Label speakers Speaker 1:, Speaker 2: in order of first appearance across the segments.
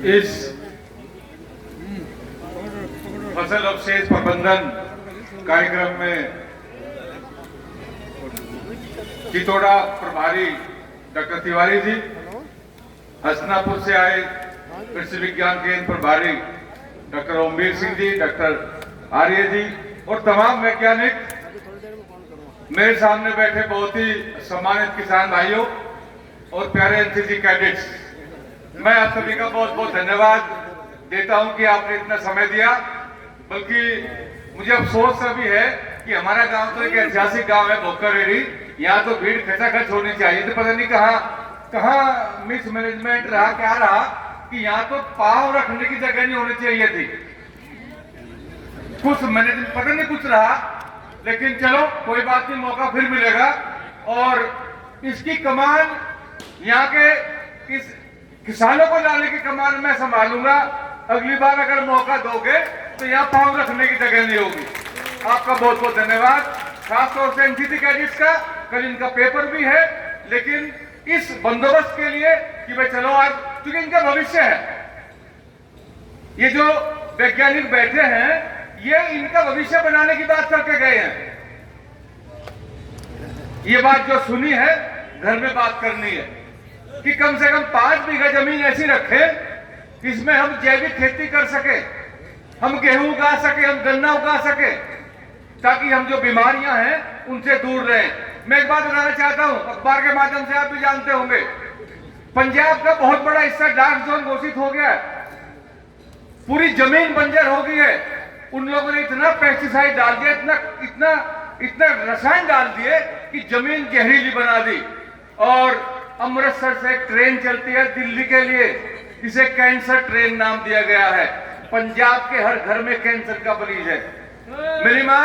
Speaker 1: इस फसल अवशेष प्रबंधन कार्यक्रम में चितौड़ा प्रभारी डॉक्टर तिवारी जी, हसनापुर से आए कृषि विज्ञान केंद्र प्रभारी डॉक्टर ओमवीर सिंह जी, डॉक्टर आर्य जी और तमाम वैज्ञानिक, मेरे सामने बैठे बहुत ही सम्मानित किसान भाइयों और प्यारे एनसीसी कैडेट्स, मैं आप सभी का बहुत बहुत धन्यवाद देता हूं कि आपने इतना समय दिया। बल्कि मुझे अफसोस भी है कि हमारा गांव तो एक ऐतिहासिक गांव है भोकररेडी, यहाँ तो भीड़ खचाखच होनी चाहिए थी। पता नहीं कहाँ मिस मैनेजमेंट रहा, क्या रहा कि यहाँ तो पांव रखने की जगह नहीं होनी चाहिए थी। कुछ मैनेजमेंट पता नहीं कुछ रहा, लेकिन चलो कोई बात नहीं, मौका फिर मिलेगा। और इसकी कमान यहाँ के इस किसानों को लाने की कमान मैं संभालूंगा। अगली बार अगर मौका दोगे तो यहाँ पांव रखने की जगह नहीं होगी। आपका बहुत बहुत धन्यवाद, खासतौर से एनसीसी कैडेट्स का। कल इनका पेपर भी है, लेकिन इस बंदोबस्त के लिए कि भाई चलो आज, क्योंकि इनका भविष्य है। ये जो वैज्ञानिक बैठे हैं, ये इनका भविष्य बनाने की बात करके गए हैं। ये बात जो सुनी है, घर में बात करनी है कि कम से कम 5 बीघा जमीन ऐसी रखें इसमें हम जैविक खेती कर सके, हम गेहूं उगा सके, हम गन्ना उगा सके, ताकि हम जो बीमारियां हैं उनसे दूर रहें। मैं एक बात बताना चाहता हूं, अखबार के माध्यम से आप भी जानते होंगे, पंजाब का बहुत बड़ा हिस्सा डार्क जोन घोषित हो गया है, पूरी जमीन बंजर हो गई है। उन लोगों ने इतना पेस्टिसाइड डाल दिया, इतना इतना रसायन डाल दिए कि जमीन जहरीली बना दी। और अमृतसर से एक ट्रेन चलती है दिल्ली के लिए, इसे कैंसर ट्रेन नाम दिया गया है। पंजाब के हर घर में कैंसर का मरीज है। मेरी माँ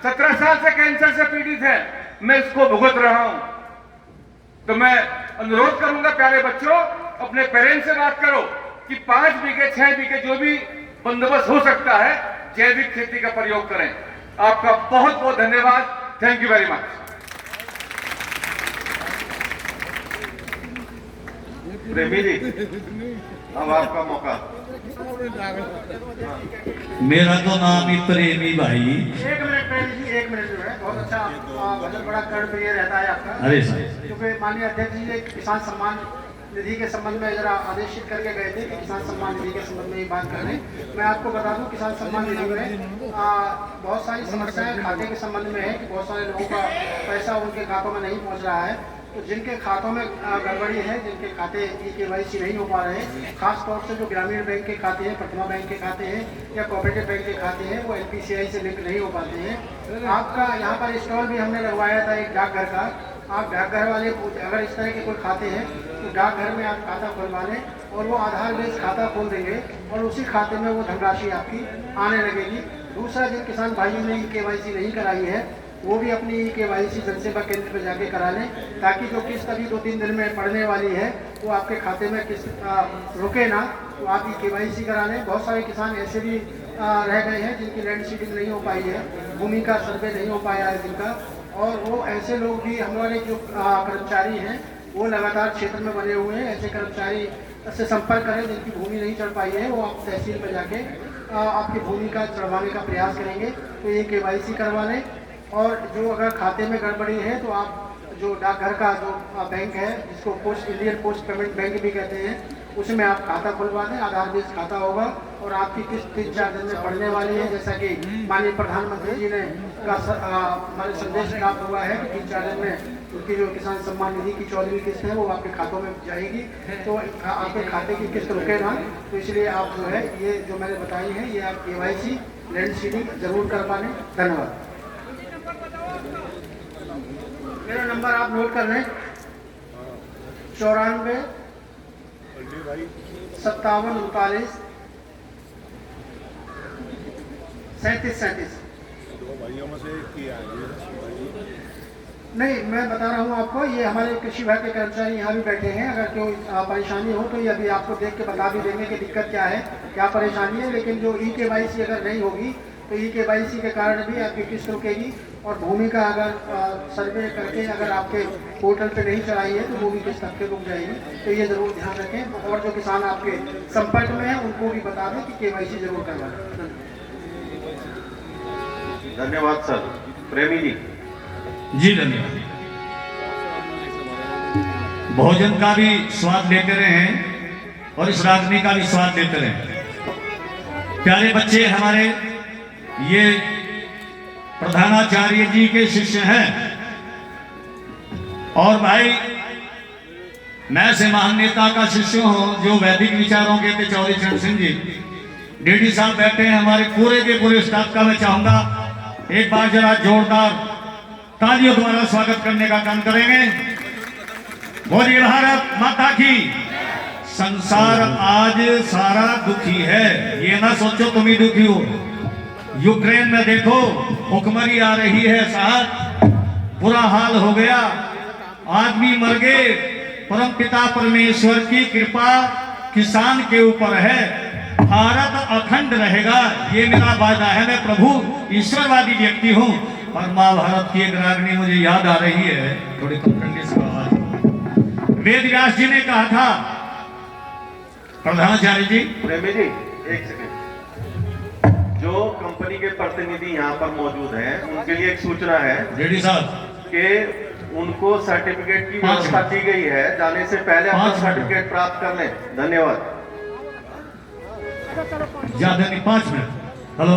Speaker 1: 17 साल से कैंसर से पीड़ित है, मैं इसको भुगत रहा हूं। तो मैं अनुरोध करूंगा प्यारे बच्चों, अपने पेरेंट्स से बात करो कि 5 बीघे 6 बीघे जो भी बंदोबस्त हो सकता है, जैविक खेती का प्रयोग करें। आपका बहुत बहुत धन्यवाद, थैंक यू वेरी मच। प्रेमी जी, अब आपका मौका।
Speaker 2: मेरा तो नाम ही प्रेमी भाई।
Speaker 3: एक मिनट प्रेमी जी, एक मिनट जो है, बहुत अच्छा भजन बड़ा कर्णप्रिय रहता है आपका।
Speaker 2: अरे सर,
Speaker 3: क्योंकि माननीय अध्यक्ष जी एक किसान सम्मान निधि के संबंध में जरा आदेशित करके गए थे कि किसान सम्मान निधि के संबंध में ये बात कर रहे हैं। मैं आपको बता दूं, किसान सम्मान निधि में बहुत सारी समस्याएं खाते के संबंध में है कि बहुत सारे लोगों का पैसा उनके खातों में नहीं पहुंच रहा है। तो जिनके खातों में गड़बड़ी है, जिनके खाते KYC नहीं हो पा रहे हैं, खास तौर से जो ग्रामीण बैंक के खाते हैं, प्रतिमा बैंक के खाते हैं या कोऑपरेटिव बैंक के खाते हैं, वो LPCI से लिंक नहीं हो पाते हैं। आपका यहाँ पर स्टॉल भी हमने लगवाया था एक डाकघर का। आप डाकघर वाले अगर इस तरह के कोई खाते हैं तो डाकघर में आप खाता खुलवा लें और वो आधार बेस्ड खाता खोल देंगे और उसी खाते में वो धनराशि आपकी आने लगेगी। दूसरा, जिन किसान भाइयों ने KYC नहीं कराई है, वो भी अपनी KYC जनसेवा केंद्र पर जाके करा लें, ताकि जो किस्त अभी 2-3 दिन में पड़ने वाली है वो आपके खाते में किस्त रुके ना। तो आप ये KYC करा लें। बहुत सारे किसान ऐसे भी रह गए हैं जिनकी लैंड सीडिंग नहीं हो पाई है, भूमि का सर्वे नहीं हो पाया है जिनका, और वो ऐसे लोग भी हमारे जो कर्मचारी हैं वो लगातार क्षेत्र में बने हुए हैं। ऐसे कर्मचारी से संपर्क करें जिनकी भूमि नहीं चढ़ पाई है, वो आप तहसील पर जाके आपकी भूमि का चढ़वाने का प्रयास करेंगे। तो ये KYC करवा लें। और जो अगर खाते में गड़बड़ी है तो आप जो डाकघर का जो बैंक है, जिसको इंडियन पोस्ट पेमेंट बैंक भी कहते हैं, उसमें आप खाता खुलवा दें। आधार बेस्ड खाता होगा और आपकी किस्त 3-4 दिन में पड़ने वाली है। जैसा कि माननीय प्रधानमंत्री जी ने हमारे संदेश प्राप्त हुआ है कि 3-4 दिन में उनकी जो किसान सम्मान निधि की 14वीं किस्त है वो आपके खातों में जाएगी। तो आपके खाते की किस्त रुके ना, तो इसलिए आप जो है ये जो मैंने बताई है, ये आप KYC लैंड सीडिंग जरूर करवा लें। धन्यवाद। मेरा नंबर आप नोट कर लें, 94 57 39 37 37। नहीं, मैं बता रहा हूँ आपको, ये हमारे कृषि विभाग के कर्मचारी यहाँ भी बैठे हैं। अगर कोई परेशानी हो तो ये अभी आपको देख के बता भी देंगे कि दिक्कत क्या है, क्या परेशानी है। लेकिन जो KYC अगर नहीं होगी तो ये KYC के कारण भी आपकी किस्त रुकेगी। और भूमि का अगर सर्वे करके अगर आपके पोर्टल पे नहीं चढ़ाई है तो वो भी किस्त आपके रुक जाएगी। तो ये ज़रूर ध्यान रखें और जो किसान आपके संपर्क में हैं उनको भी बता दें कि KYC जरूर करवाएं।
Speaker 1: धन्यवाद सर। प्रेमी जी।
Speaker 2: जी धन्यवाद। भोजन का भी स्वाद लेते रहे और इस रागनी का भी स्वाद लेते रहे। प्यारे बच्चे हमारे ये प्रधानाचार्य जी के शिष्य हैं और भाई मैं से महान नेता का शिष्य हूं जो वैदिक विचारों के थे चौधरी चरण सिंह जी। डीडी साहब बैठे हैं हमारे पूरे के पूरे स्टाफ का। मैं चाहूंगा एक बार जरा जोरदार तालियों द्वारा स्वागत करने का काम करेंगे। बोलिए भारत माता की। संसार आज सारा दुखी है, ये ना सोचो तुम ही दुखी हो। यूक्रेन में देखो भुखमरी आ रही है साहब, बुरा हाल हो गया, आदमी मर गए। परम पिता परमेश्वर की कृपा किसान के ऊपर है। भारत अखंड रहेगा, ये मेरा वादा है। मैं प्रभु ईश्वरवादी व्यक्ति हूँ। और महाभारत की एक रागनी मुझे याद आ रही है, थोड़ी कंकड़ने से आवाज। वेद व्यास जी ने कहा था, प्रधानाचार्य जी।
Speaker 1: प्रेमी जी एक सेकंड। जो कंपनी के प्रतिनिधि यहाँ पर मौजूद हैं उनके लिए एक सूचना है
Speaker 2: रेड्डी साहब
Speaker 1: कि उनको सर्टिफिकेट की व्यवस्था की गई है। जाने से पहले अपना सर्टिफिकेट प्राप्त कर लें। धन्यवाद।
Speaker 2: ज्यादा नहीं, 5 मिनट। हेलो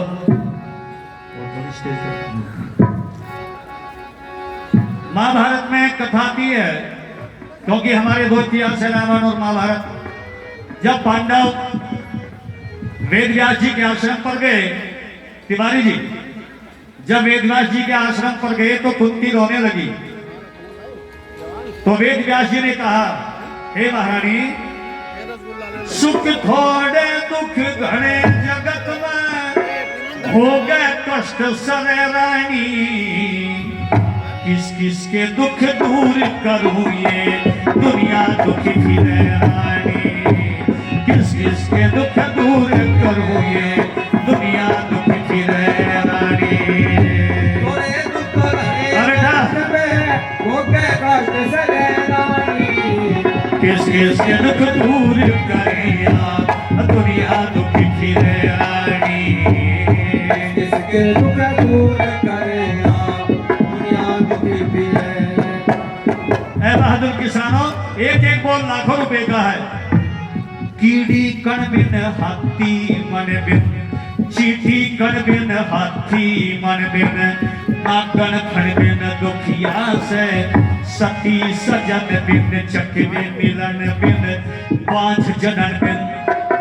Speaker 2: महाभारत में कथा आती है क्योंकि हमारे दो इतिहास है रामायण और महाभारत। जब पांडव वेदव्यास जी के आश्रम पर गए, तिवारी जी जब वेदव्यास जी के आश्रम पर गए तो कुंती रोने लगी। तो वेदव्यास जी ने कहा, हे महारानी, सुख थोड़े दुख घने जगत में हो गए कष्ट सरे रानी। किस किस के दुख दूर करूं ये दुनिया दुखी फिरे रानी। किस किस के दुख दूर करूं ये दुनिया दुखी फिरे रानी। किस किस के दुख दूर करिया दुनिया दुखी फिरे रानी।
Speaker 4: किसके दुख दूर करेगा दुनिया दुखी फिरे।
Speaker 2: ऐ बहादुर किसानों, एक एक बोल लाखों रुपए का है। कीड़ी कण बिन हाथी मन बिन, चीटी कण बिन हाथी मन बिन, नागन खण बिन दुखिया से, सती सजन बिन चकने मिलन बिन, पांच जनन बिन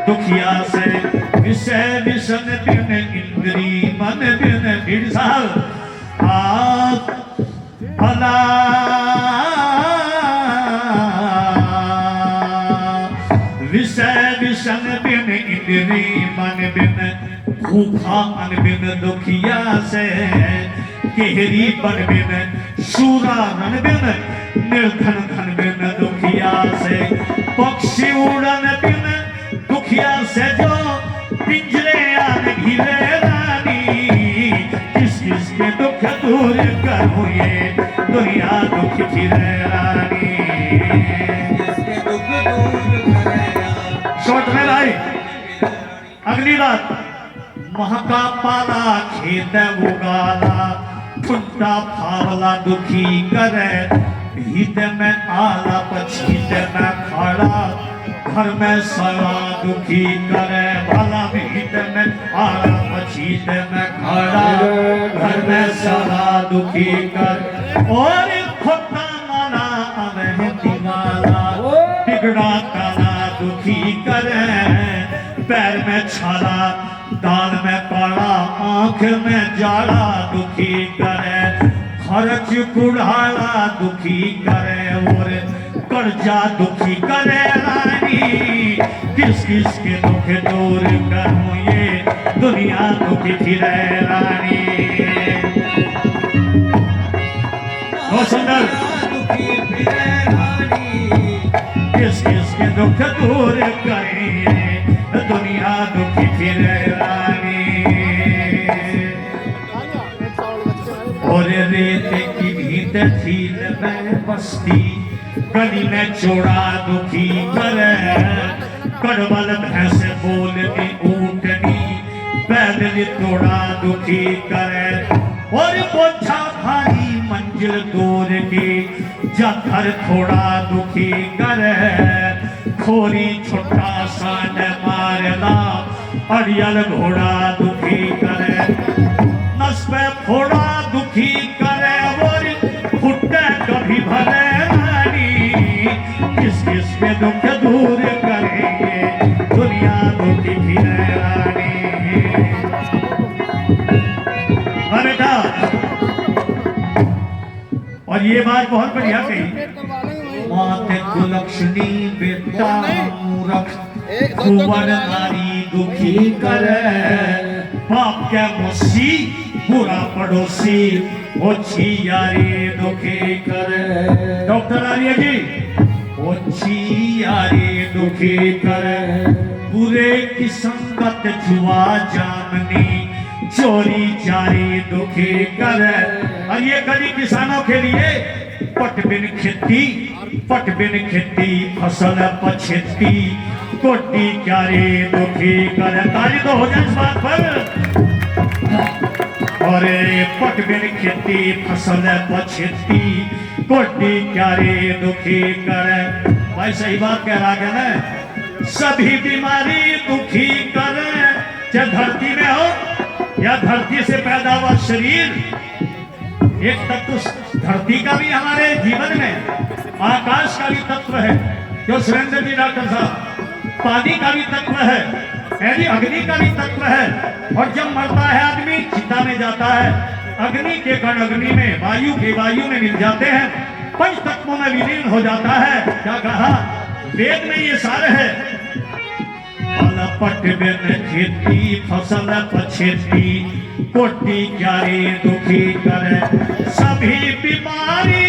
Speaker 2: दुखिया से, विषय विषण बिन इंद्री मन बिन। भीड़ साहब आप भला विषय विषण बिन इंद्री मन बिन, भूखा अन बिन दुखिया से, केहरी बन बिन शूरा रन बिन, निर्धन धन बिन दुखिया से, पक्षी उड़न बिन दुखिया से, जो पिंजरे आन घिरे रानी। किस किस के दुख दूर करूं ये दुनिया दुखी फिरे रानी।
Speaker 4: किसके दुख दूर करेगा।
Speaker 2: शॉर्ट में भाई अगली बात, महका पाला खेत उगाला, ठुंडा फावला दुखी करे, हित में आला पछीत में खड़ा, घर में सवा दुखी करे, भला हित में आला पछीत में खड़ा, घर में सवा दुखी कर। और खोता माला अवहति वाला, बिगड़ा काला दुखी करे, पैर में छाला दाल में काला, आंख में जाला दुखी करे, खर्च कुढ़ाला दुखी करे, और कर्जा दुखी करे रानी। किस किस के दुख दूर करूं ये दुनिया दुखी फिरे रानी। बहुत सुंदर।
Speaker 4: दुखी फिरे रानी।
Speaker 2: किस किस के दुख दूर करें दुनिया दुखी फिरे रानी। बस्ती गली में चोड़ा दुखी करे कड़वल भैंस बोलती ऊँटनी पैदल तोड़ा दुखी करे और बोझा भारी मंजिल दूर की जाकर थोड़ा दुखी करे खोरी छोटा सा न मारना अड़ियल घोड़ा दुखी करे नस पे फोड़ा दुखी करे और फुटे कभी भले रानी किस किस पे दुख दूर करेंगे दुनिया दुखी फिरे रानी। हाँ बेटा, और ये बात बहुत बढ़िया कही माते कुलक्षणी बेटा मूरख कुंवर नारी दुखी करे बाप क्या मुसी बुरा पड़ोसी ओछी यारी दुखी करे। डॉक्टर आर्य जी ओछी यारी दुखी करे बुरे की संगत जुआ जामनी चोरी चारी दुखी करे। और ये कभी किसानों के लिए पट बिन खेती फसल पछेती कोटी क्यारी दुखी करे। ताली तो हो जाए इस बात पर। और पट बिन खेती फसल पछेती कोटी क्यारी दुखी करे। भाई सही बात कह रहा है ना, सभी बीमारी दुखी करे चाहे धरती में हो या धरती से पैदा हुआ शरीर। एक तत्व धरती का भी हमारे जीवन में आकाश का भी तत्व है जो सुरेंद्र जी डॉक्टर साहब पानी का भी तत्व है यानी अग्नि का भी तत्व है। और जब मरता है आदमी चिता में जाता है अग्नि के कण अग्नि में वायु के वायु में मिल जाते हैं पंच तत्वों में विलीन हो जाता है। क्या कहा वेद में ये सार है पट बिन खेती फसल पछेती कोटी क्यारी दुखी करे सभी बीमारी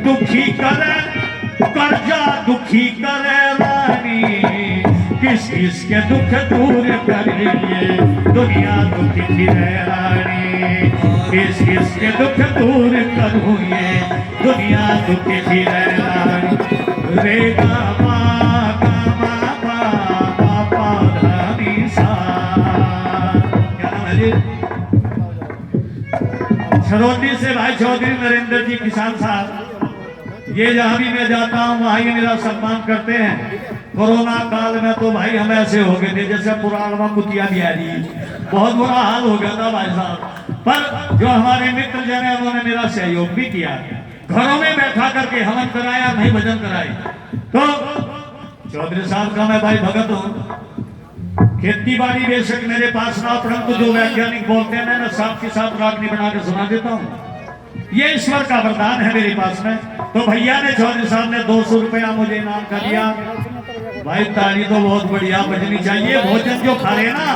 Speaker 2: दुखी करे कर्जा दुखी करे रानी किस किस के दुख दूर करिए दुनिया दुखी फिरे रानी किस किस के दुख दूर करूँ ये दुनिया दुखी फिरे रानी। रे गा मा पा धा सा। क्या नाम है जी? छरौंदी से भाई चौधरी नरेंद्र जी किसान साहब, ये जहाँ भी मैं जाता हूँ वहाँ ही मेरा सम्मान करते हैं। कोरोना काल में तो भाई हम ऐसे हो गए थे जैसे पुराण में कुतिया बिहारी, बहुत बुरा हाल हो गया था भाई साहब। पर जो हमारे मित्र जन है उन्होंने मेरा सहयोग भी किया, घरों में बैठा करके हवन कराया नहीं भजन कराए। तो चौधरी साहब का मैं भाई भगत हूँ। खेती बाड़ी बेशक मेरे पास ना, परंतु जो वैज्ञानिक बोलते हैं मैं साफ के साथ रागनी बना के सुना देता हूँ। ये ईश्वर का वरदान है मेरे पास में। तो भैया ने चौधरी साहब ने 200 रुपया मुझे इनाम कर दिया। भाई ताली तो बहुत बढ़िया बजनी चाहिए। भोजन जो खा रहे ना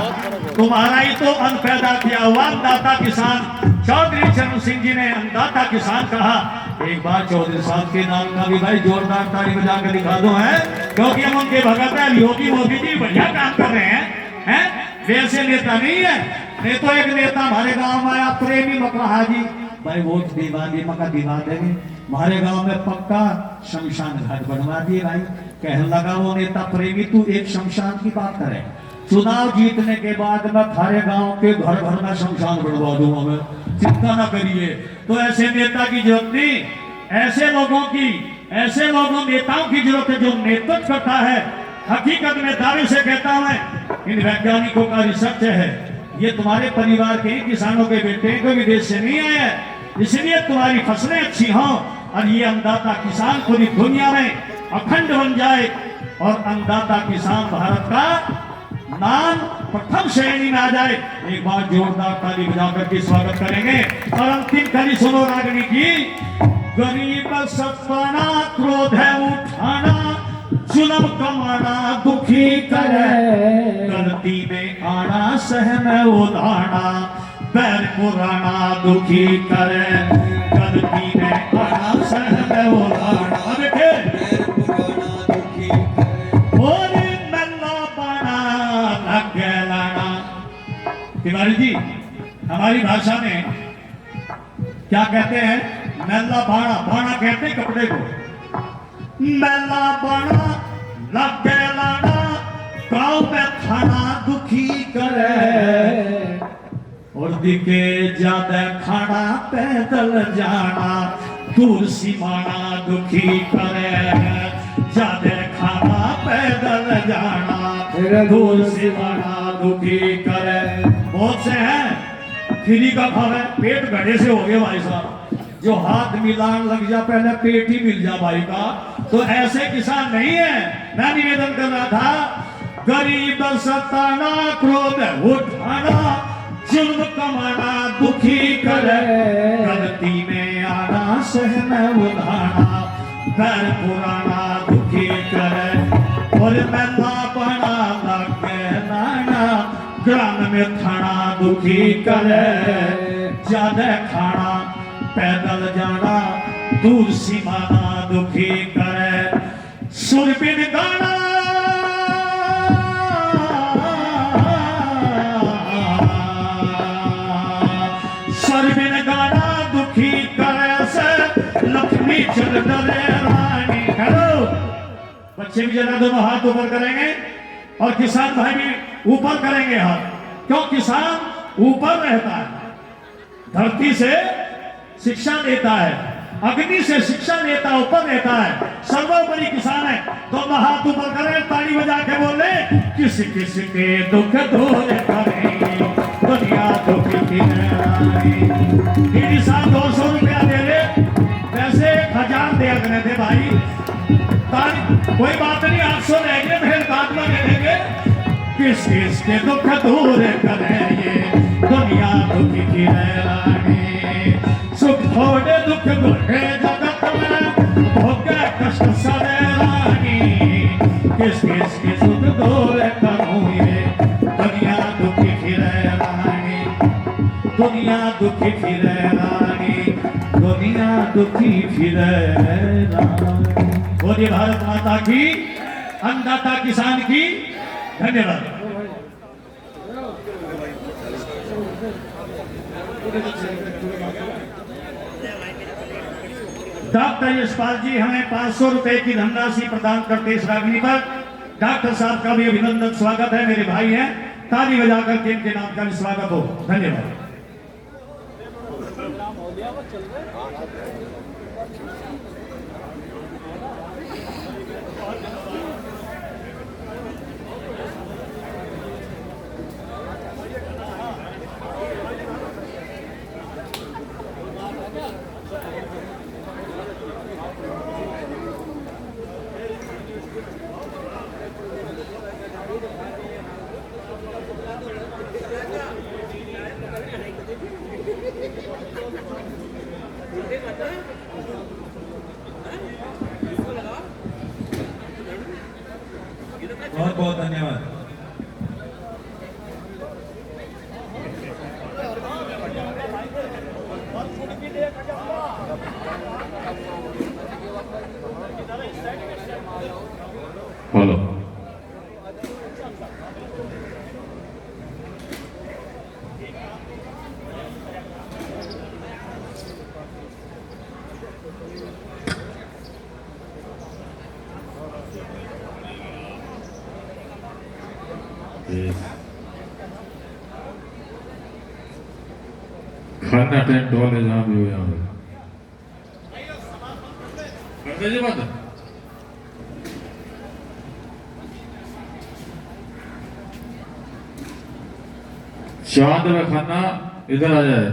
Speaker 2: तुम्हारा ही तो अन्न पैदा किया हुआ अन्नदाता किसान। चौधरी चरण सिंह जी ने अन्नदाता किसान कहा। एक बार चौधरी साहब के नाम का भी भाई जोरदार ताली बजा कर दिखा दो है, क्योंकि हम उनके भगत है। योगी मोदी जी बढ़िया काम कर रहे हैं वैसे नेता नहीं है। नहीं तो एक नेता हमारे गाँव में आया प्रेमी मकड़ा जी, भाई वोट दिवा दिए मका दिवा देंगे। हमारे गांव में पक्का शमशान घाट बनवा दिए। भाई कहने लगा वो नेता प्रेमी तू एक शमशान की बात करे, चुनाव जीतने के बाद मैं थारे गांव के घर घर में शमशान बनवा दूंगा, मैं चिंता ना करिए। तो ऐसे नेता की जरूरत नहीं, ऐसे लोगों नेताओं की जरूरत है जो नेतृत्व करता है। हकीकत में दावे से कहता हूं इन वैज्ञानिकों का रिसर्च है, ये तुम्हारे परिवार के किसानों के बेटे कोई विदेश से नहीं आए हैं, इसलिए तुम्हारी फसलें अच्छी हों और ये अन्नदाता किसान पूरी दुनिया में अखंड बन जाए और अन्नदाता किसान भारत का नाम प्रथम श्रेणी में आ जाए। एक बार जोरदार ताली बजाकर के स्वागत करेंगे। और अंतिम कली सुनो रागनी की। गरीब सपना क्रोध है उठाना जुल्म कमाना दुखी करे, गलती में आना सहन उलाना बैर पुराना दुखी करे, गलती में आना सहन उलाना देखे और मल्ला पाना लगेला हमारी भाषा में क्या कहते हैं, मैला बाणा, बाणा कहते हैं कपड़े को। मैला बाणा लग गए लाना, गाँव में खाना दुखी करे, और दिखे ज्यादा खाना पैदल जाना, दूर सीमाना दुखी करे, ज्यादा खाना पैदल जाना, दूर सीमाना दुखी करे। बहुत से हैं फ्री का भाव है, पेट गड्ढे से हो गए भाई साहब, जो हाथ मिलान लग जा पहले पेट ही मिल जा भाई का, तो ऐसे किसान नहीं है। मैं निवेदन कर रहा था, गरीब सताना, क्रोध उठाना, जुल्म कमाना दुखी करे, गलती में आना सहन उठाना, घर पुराना दुखी करे, और मैला बना लगे नाना, ग्राम में खाना दुखी करे, ज्यादा खाना पैदल जाना, दूर सीमाना दुखी करे। सुर बिन गाना बिन गाना दुखी करे से, लक्ष्मी चल डरे रानी। हेलो बच्चे भी जरा दोनों हाथ ऊपर करेंगे, और किसान भाई भी ऊपर करेंगे हाथ, क्यों किसान ऊपर रहता है, धरती से शिक्षा देता है, अग्नि से शिक्षा देता, ऊपर रहता है, सर्वोपरि किसान है। दोनों हाथ ऊपर करें, ताली बजा के बोले, किस किस के दुख दूर करेंगे, दुनिया दुखी की साहब 200 रुपया दे दे, वैसे 1000 दिया करने थे भाई, कोई बात नहीं, 800 रहेंगे, फिर बाद में दे देंगे। किस किस के दुख दूर करेंगे, दुनिया दुखी की रानी, सुख थोड़े दुख गुटे जगत में, भोगे कष्ट सदे रानी, किस किस के सुख दूर करूं ये, दुनिया दुखी की रानी, दुनिया दुखी फिरे रानी, दुनिया दुखी फिरे रानी। बोलिए भारत माता की, अन्नदाता किसान की, धन्यवाद। डॉक्टर यशपाल जी हमें 500 रुपए की धनराशि प्रदान करते इस रागनी पर, डॉक्टर साहब का भी अभिनंदन स्वागत है, मेरे भाई हैं, ताली बजाकर के इनके नाम का भी स्वागत हो, धन्यवाद।
Speaker 4: बहुत बहुत धन्यवाद।
Speaker 5: हेलो खाना टेंट वाले जहाँ भी हो यहाँ कर दीजिए बात। चांद में खाना इधर आ जाए।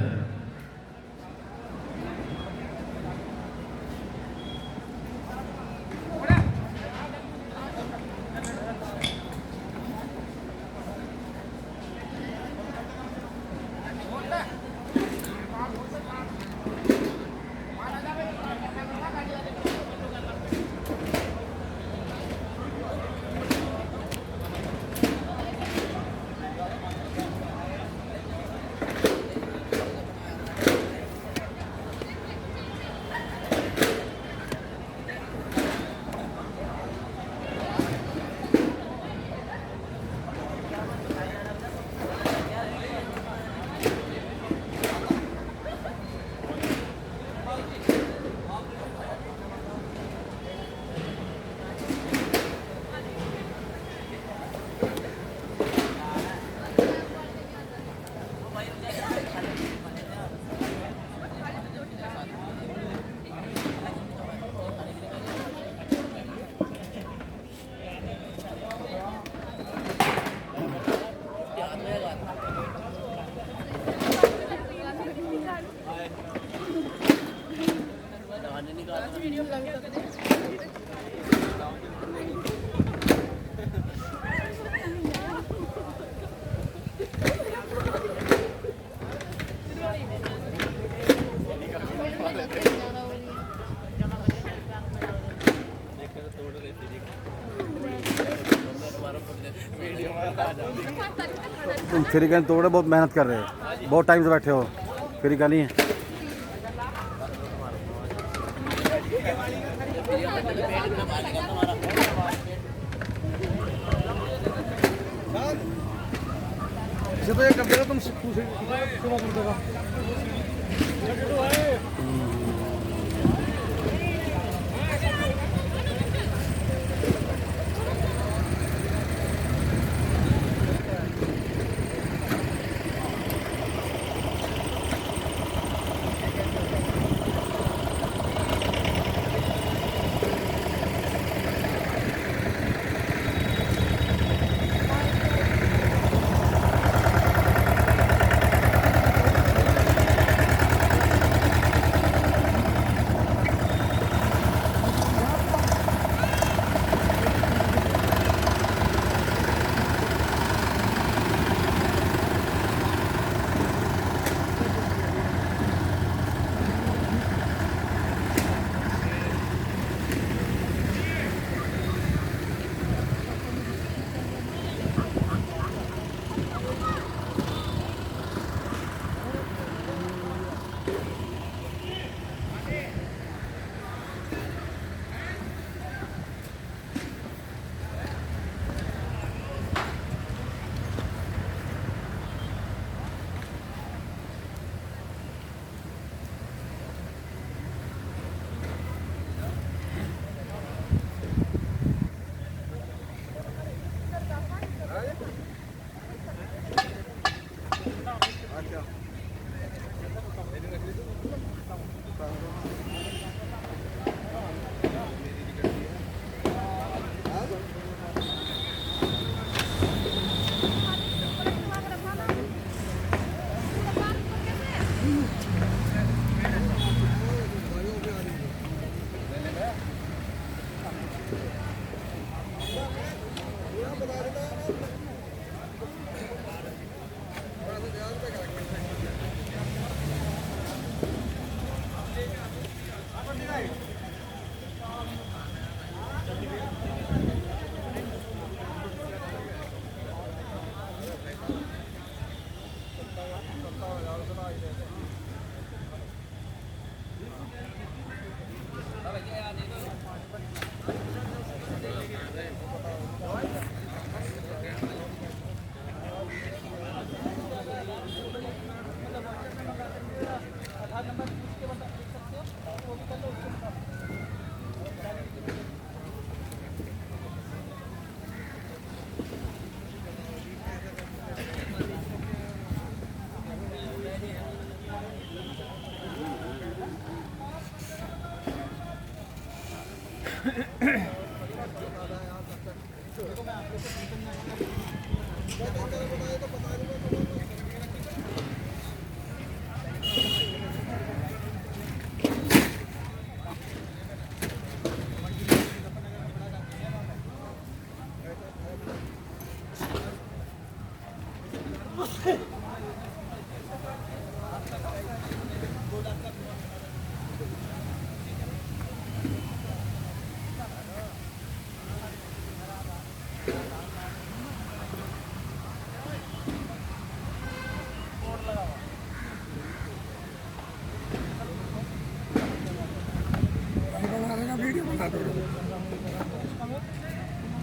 Speaker 6: तुम फ्री का तोड़े, बहुत मेहनत कर रहे हो, बहुत टाइम से बैठे हो, फ्री का नहीं है। तो ये कर देगा तुम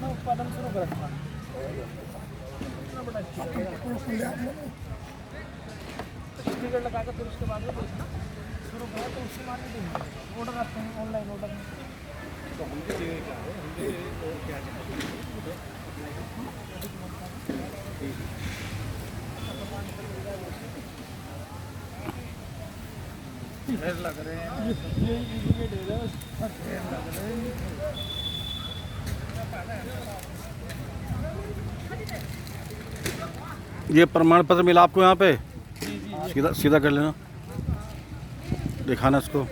Speaker 3: उत्पादन शुरू करा टिकट लगा कर फिर उसके बाद में देखना शुरू करा तो उसके बाद में देंगे ऑर्डर आते हैं ऑनलाइन ऑर्डर में तो हमके लिए क्या है हमके और क्या ढेर लग रहे हैं ये ढेर लग रहे हैं।
Speaker 6: ये प्रमाण पत्र मिला आपको यहाँ पे? सीधा सीधा कर लेना, दिखाना इसको।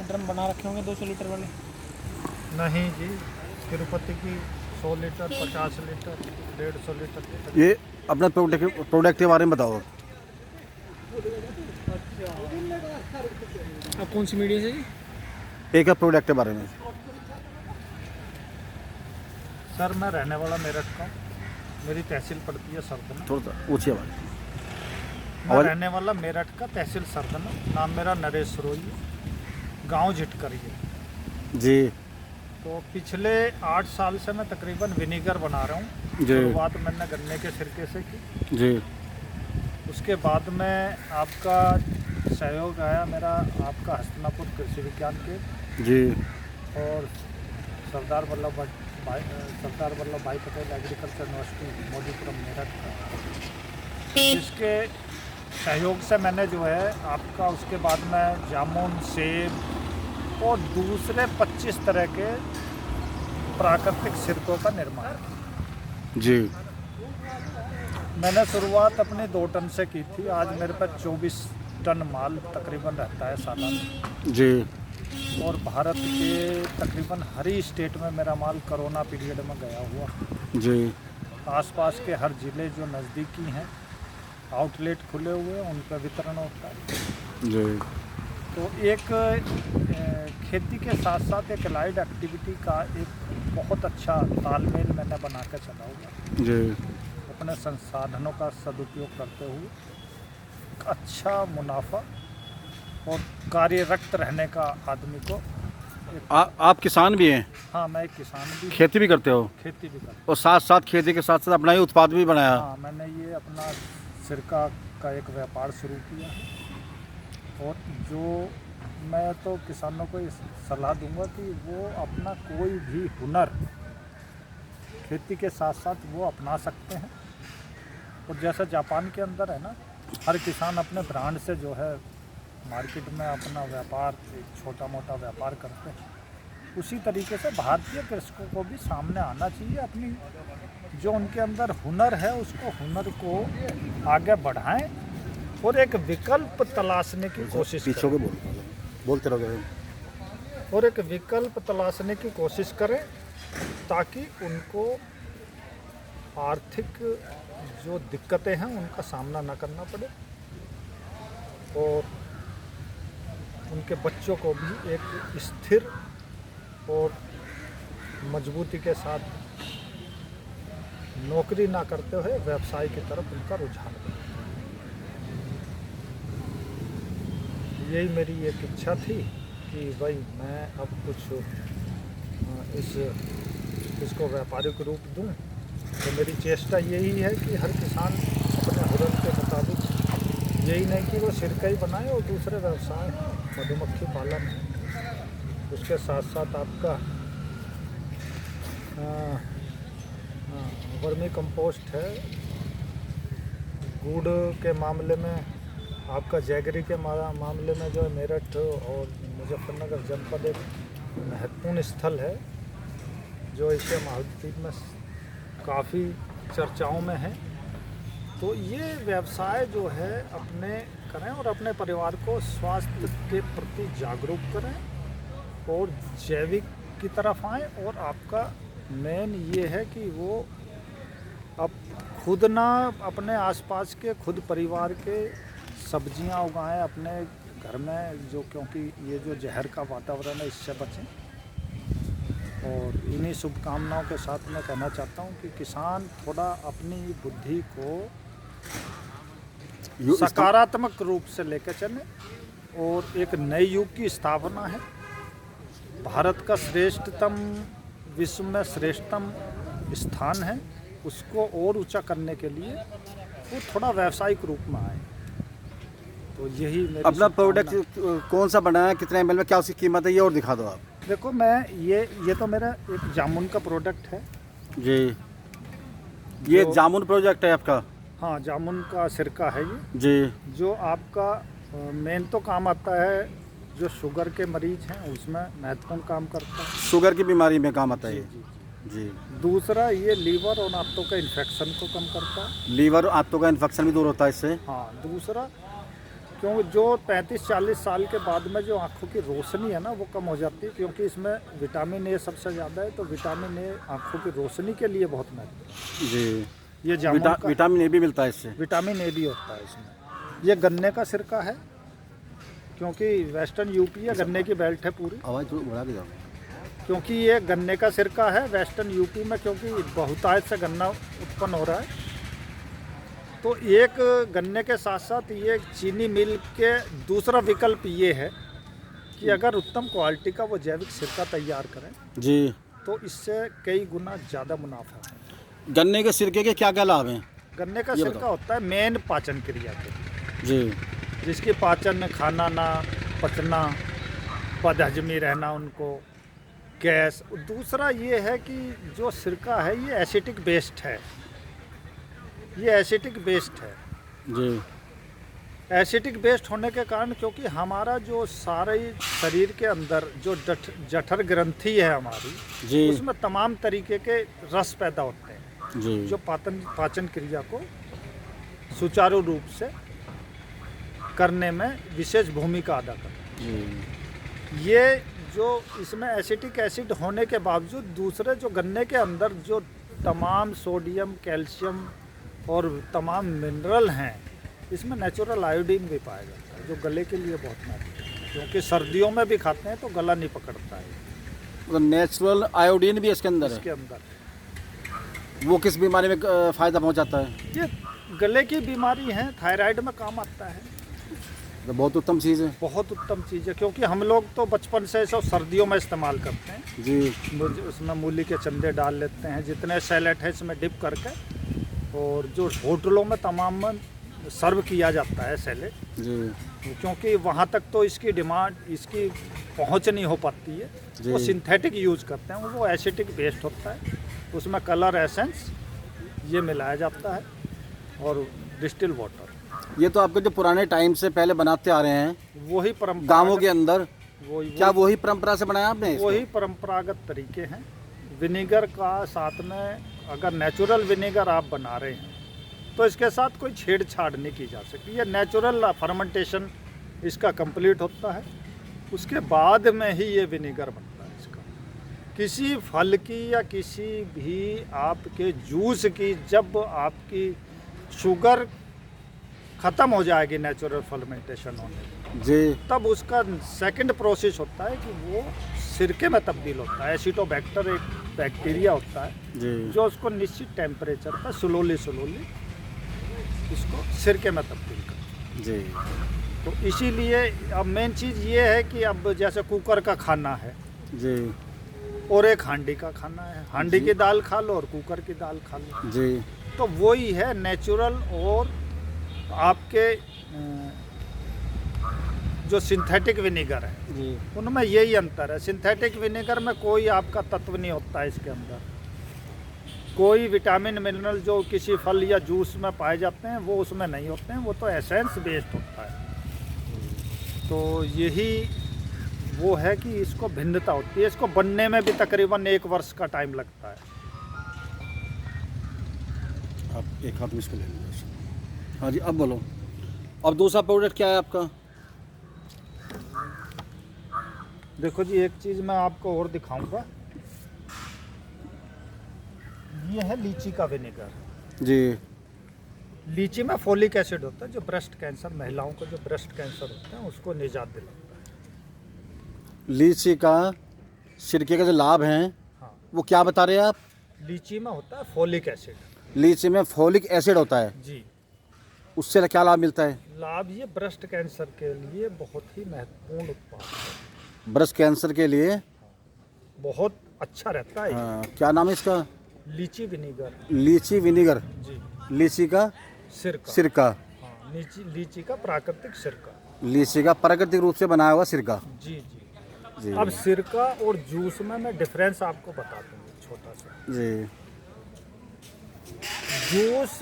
Speaker 3: ड्रम बना रखे होंगे 200 लीटर वाले।
Speaker 7: नहीं जी, तिरुपति की 100 लीटर, 50 लीटर, 150 लीटर।
Speaker 6: ये अपना प्रोडक्ट के बारे में बताओ।
Speaker 3: अब कौन सी मीडिया से जी?
Speaker 6: एक है प्रोडक्ट के बारे में।
Speaker 7: सर मैं रहने वाला मेरठ का हूँ, मेरी तहसील पड़ती है सरदना।
Speaker 6: थोड़ा सा ऊँची आवाज़।
Speaker 7: मैं रहने वाला मेरठ का, तहसील सरदना। नाम मेरा नरेश रोई है, गांव झिटकरी है
Speaker 6: जी
Speaker 7: तो पिछले 8 साल से मैं तकरीबन विनीगर बना रहा हूँ।
Speaker 6: जी
Speaker 7: शुरुआत मैंने गन्ने के सिरके से की।
Speaker 6: जी
Speaker 7: उसके बाद में आपका सहयोग आया मेरा, आपका हस्तिनापुर कृषि विज्ञान केंद्र
Speaker 6: जी
Speaker 7: और सरदार वल्लभ भाई पटेल एग्रीकल्चर यूनिवर्सिटी मोदीपुरम मेरठ का, जिसके सहयोग से मैंने जो है आपका उसके बाद में जामुन, सेब और दूसरे 25 तरह के प्राकृतिक सिरकों का निर्माण किया।
Speaker 6: जी
Speaker 7: मैंने शुरुआत अपने 2 टन से की थी। आज मेरे पास 24 टन माल तकरीबन रहता है सालाना।
Speaker 6: जी
Speaker 7: और भारत के तकरीबन हर ही स्टेट में मेरा माल कोरोना पीरियड में गया हुआ।
Speaker 6: जी
Speaker 7: आसपास के हर ज़िले जो नज़दीकी हैं, आउटलेट खुले हुए हैं, उन पर वितरण होता है।
Speaker 6: जी
Speaker 7: तो एक खेती के साथ साथ एक अलाइड एक्टिविटी का एक बहुत अच्छा तालमेल मैंने बना के चला हुआ।
Speaker 6: जी
Speaker 7: अपने संसाधनों का सदुपयोग करते हुए एक अच्छा मुनाफा और कार्यरत रहने का आदमी को
Speaker 6: आप किसान भी हैं?
Speaker 7: हाँ, मैं एक किसान भी,
Speaker 6: खेती भी करते हो
Speaker 7: खेती भी करता
Speaker 6: और साथ साथ खेती के साथ साथ अपना ही उत्पाद भी बनाया?
Speaker 7: हूँ। हाँ, मैंने ये अपना सिरका का एक व्यापार शुरू किया है। और जो मैं तो किसानों को इस सलाह दूंगा कि वो अपना कोई भी हुनर खेती के साथ साथ वो अपना सकते हैं। और जैसा जापान के अंदर है ना, हर किसान अपने ब्रांड से जो है मार्केट में अपना व्यापार, एक छोटा मोटा व्यापार करते हैं, उसी तरीके से भारतीय कृषकों को भी सामने आना चाहिए। अपनी जो उनके अंदर हुनर है, उसको हुनर को आगे बढ़ाएं और एक विकल्प तलाशने की कोशिश
Speaker 6: पीछे
Speaker 7: करें।
Speaker 6: के बोलते रहोगे।
Speaker 7: और एक विकल्प तलाशने की कोशिश करें ताकि उनको आर्थिक जो दिक्कतें हैं उनका सामना न करना पड़े और उनके बच्चों को भी एक स्थिर और मजबूती के साथ नौकरी ना करते हुए व्यवसाय की तरफ उनका रुझान हो। यही मेरी एक इच्छा थी कि भाई मैं अब कुछ इसको व्यापारिक रूप दूं। तो मेरी चेष्टा यही है कि हर किसान अपने हुनर के मुताबिक, यही नहीं कि वो सिरका ही बनाए और दूसरे व्यवसाय, मधुमक्खी पालन है, उसके साथ साथ आपका वर्मी कंपोस्ट है, गुड़ के मामले में आपका जैगरी के मामले में जो है मेरठ और मुजफ्फरनगर जनपद एक महत्वपूर्ण स्थल है जो एशिया महाद्वीप में काफ़ी चर्चाओं में है। तो ये व्यवसाय जो है अपने करें और अपने परिवार को स्वास्थ्य के प्रति जागरूक करें और जैविक की तरफ आएँ। और आपका मेन ये है कि वो अब खुद ना अपने आसपास के, खुद परिवार के सब्जियां उगाएं अपने घर में, जो क्योंकि ये जो जहर का वातावरण है इससे बचें। और इन्हीं शुभकामनाओं के साथ मैं कहना चाहता हूँ कि किसान थोड़ा अपनी बुद्धि को सकारात्मक रूप से लेकर चले और एक नए युग की स्थापना है। भारत का श्रेष्ठतम, विश्व में श्रेष्ठतम स्थान है, उसको और ऊंचा करने के लिए वो थोड़ा व्यावसायिक रूप में आए। तो यही मेरी
Speaker 6: अपना
Speaker 7: शुभकामना
Speaker 6: प्रोडक्ट कौन सा बनाया है, कितने ml में, क्या उसकी कीमत है, ये और दिखा दो आप।
Speaker 7: देखो, मैं ये तो मेरा एक जामुन का प्रोडक्ट है
Speaker 6: जी, ये
Speaker 7: जो-
Speaker 6: जामुन प्रोजेक्ट है आपका?
Speaker 7: हाँ, जामुन का सिरका है ये,
Speaker 6: जी
Speaker 7: जो आपका मेन तो काम आता है, जो शुगर के मरीज हैं उसमें महत्वपूर्ण काम करता है।
Speaker 6: शुगर की बीमारी में काम आता है
Speaker 7: जी
Speaker 6: ये।
Speaker 7: जी।
Speaker 6: जी,
Speaker 7: दूसरा, ये लीवर और आंतों के इन्फेक्शन को कम करता है।
Speaker 6: लीवर आंतों का इन्फेक्शन भी दूर होता है इससे।
Speaker 7: हाँ, दूसरा, क्योंकि जो 35-40 साल के बाद में जो आँखों की रोशनी है ना, वो कम हो जाती है, क्योंकि इसमें विटामिन ए सबसे ज़्यादा है। तो विटामिन ए आँखों की रोशनी के लिए बहुत महत्वपूर्ण है।
Speaker 6: जी,
Speaker 7: ये जामुन का
Speaker 6: विटामिन ए भी मिलता है इससे।
Speaker 7: विटामिन ए भी होता है इसमें। ये गन्ने का सिरका है, क्योंकि वेस्टर्न यूपी है, गन्ने की बेल्ट है पूरी,
Speaker 6: आवाज़ थोड़ा बढ़ा के जाओ।
Speaker 7: क्योंकि ये गन्ने का सिरका है वेस्टर्न यूपी में, क्योंकि बहुतायत से गन्ना उत्पन्न हो रहा है। तो एक गन्ने के साथ साथ ये चीनी मिल के दूसरा विकल्प ये है कि अगर उत्तम क्वालिटी का वो जैविक सिरका तैयार करें
Speaker 6: जी,
Speaker 7: तो इससे कई गुना ज़्यादा मुनाफा है।
Speaker 6: गन्ने के सिरके के क्या क्या लाभ हैं?
Speaker 7: गन्ने का
Speaker 6: ये
Speaker 7: सिरका होता है मेन पाचन क्रिया के लिए,
Speaker 6: जी
Speaker 7: जिसकी पाचन, खाना ना पचना, बदहजमी रहना उनको, गैस। दूसरा ये है कि जो सिरका है ये एसिटिक बेस्ड है, ये एसिटिक बेस्ड है।
Speaker 6: जी
Speaker 7: एसिटिक बेस्ड होने के कारण, क्योंकि हमारा जो सारे शरीर के अंदर जो जठर ग्रंथि है हमारी,
Speaker 6: जी
Speaker 7: उसमें तमाम तरीके के रस पैदा होते हैं,
Speaker 6: जी
Speaker 7: जो पाचन क्रिया को सुचारू रूप से करने में विशेष भूमिका अदा करते हैं।
Speaker 6: जी
Speaker 7: ये जो इसमें एसिटिक एसिड होने के बावजूद दूसरे जो गन्ने के अंदर जो तमाम सोडियम, कैल्शियम और तमाम मिनरल हैं, इसमें नेचुरल आयोडीन भी पाया जाता है, जो गले के लिए बहुत महत्वपूर्ण है, क्योंकि सर्दियों में भी खाते हैं तो गला नहीं पकड़ता है
Speaker 6: तो नेचुरल आयोडीन भी इसके अंदर
Speaker 7: इसके
Speaker 6: है।
Speaker 7: अंदर।
Speaker 6: वो किस बीमारी में फ़ायदा पहुंचाता है?
Speaker 7: ये गले की बीमारी है, थायराइड में काम आता है।
Speaker 6: तो बहुत उत्तम चीज़ है।
Speaker 7: बहुत उत्तम चीज़ है, क्योंकि हम लोग तो बचपन से सब सर्दियों में इस्तेमाल करते हैं।
Speaker 6: जी
Speaker 7: उसमें मूली के चंदे डाल लेते हैं, जितने सैलेड है इसमें डिप करके, और जो होटलों में तमाम सर्व किया जाता है सैलेड,
Speaker 6: जी
Speaker 7: क्योंकि वहाँ तक तो इसकी डिमांड, इसकी पहुँच नहीं हो पाती है।
Speaker 6: जी।
Speaker 7: वो सिंथेटिक यूज़ करते हैं, वो एसिटिक बेस्ड होता है, उसमें कलर एसेंस ये मिलाया जाता है और डिस्टिल वाटर।
Speaker 6: ये तो आपके जो पुराने टाइम से पहले बनाते आ रहे हैं
Speaker 7: वही परंपरा,
Speaker 6: गांवों के अंदर, क्या
Speaker 7: वही
Speaker 6: वही परंपरा से बनाया आपने इसको?
Speaker 7: वही परंपरागत तरीके हैं। विनेगर का साथ में, अगर नेचुरल विनेगर आप बना रहे हैं तो इसके साथ कोई छेड़छाड़ नहीं की जा सकती। ये नेचुरल फर्मेंटेशन इसका कंप्लीट होता है, उसके बाद में ही ये विनेगर बनता है इसका। किसी फल की या किसी भी आपके जूस की, जब आपकी शुगर ख़त्म हो जाएगी नेचुरल फर्मेंटेशन होने में,
Speaker 6: जी
Speaker 7: तब उसका सेकंड प्रोसेस होता है कि वो सिरके में तब्दील होता है। एसिटोबैक्टर एक बैक्टीरिया होता है
Speaker 6: जी
Speaker 7: जो उसको निश्चित टेम्परेचर पर स्लोली इसको सिरके में तब्दील करता
Speaker 6: जी
Speaker 7: है। तो इसीलिए अब मेन चीज़ ये है कि अब जैसे कुकर का खाना है
Speaker 6: जी
Speaker 7: और एक हांडी का खाना है, हांडी की दाल खा लो और कुकर की दाल खा लो,
Speaker 6: जी
Speaker 7: तो वही है नेचुरल और आपके जो सिंथेटिक विनेगर है
Speaker 6: जी
Speaker 7: उनमें यही अंतर है। सिंथेटिक विनेगर में कोई आपका तत्व नहीं होता है, इसके अंदर कोई विटामिन मिनरल जो किसी फल या जूस में पाए जाते हैं वो उसमें नहीं होते हैं, वो तो एसेंस बेस्ड होता है। तो यही वो है कि इसको भिन्नता होती है। इसको बनने में भी तकरीबन 1 वर्ष का टाइम लगता है।
Speaker 6: आप एक हाथ में इसको ले लीजिए। हाँ जी, अब बोलो, अब दूसरा प्रोडक्ट क्या है आपका?
Speaker 7: देखो जी, एक चीज़ मैं आपको और दिखाऊंगा, ये है लीची का विनेगर।
Speaker 6: जी
Speaker 7: लीची में फोलिक एसिड होता है, जो ब्रेस्ट कैंसर, महिलाओं को जो ब्रेस्ट कैंसर होता है उसको निजात दिलाता है।
Speaker 6: लीची का सिरके का जो लाभ हैं वो क्या बता रहे हैं आप?
Speaker 7: लीची में होता है फॉलिक एसिड।
Speaker 6: लीची में फॉलिक एसिड होता है,
Speaker 7: जी।
Speaker 6: उससे क्या लाभ मिलता है?
Speaker 7: लाभ ये ब्रेस्ट कैंसर के लिए बहुत ही महत्वपूर्ण उत्पाद है,
Speaker 6: ब्रेस्ट कैंसर के लिए
Speaker 7: बहुत अच्छा रहता है।
Speaker 6: क्या नाम है इसका?
Speaker 7: लीची विनीगर।
Speaker 6: लीची विनीगर।
Speaker 7: जी।
Speaker 6: लीची का
Speaker 7: सिरका।
Speaker 6: सिरका।
Speaker 7: हाँ, लीची का प्राकृतिक सिरका।
Speaker 6: लीची का प्राकृतिक रूप से बनाया हुआ सिरका।
Speaker 7: जी जी।
Speaker 6: जी
Speaker 7: अब सिरका और जूस में मैं डिफरेंस आपको बता दूंगा छोटा सा।
Speaker 6: जी।
Speaker 7: जूस,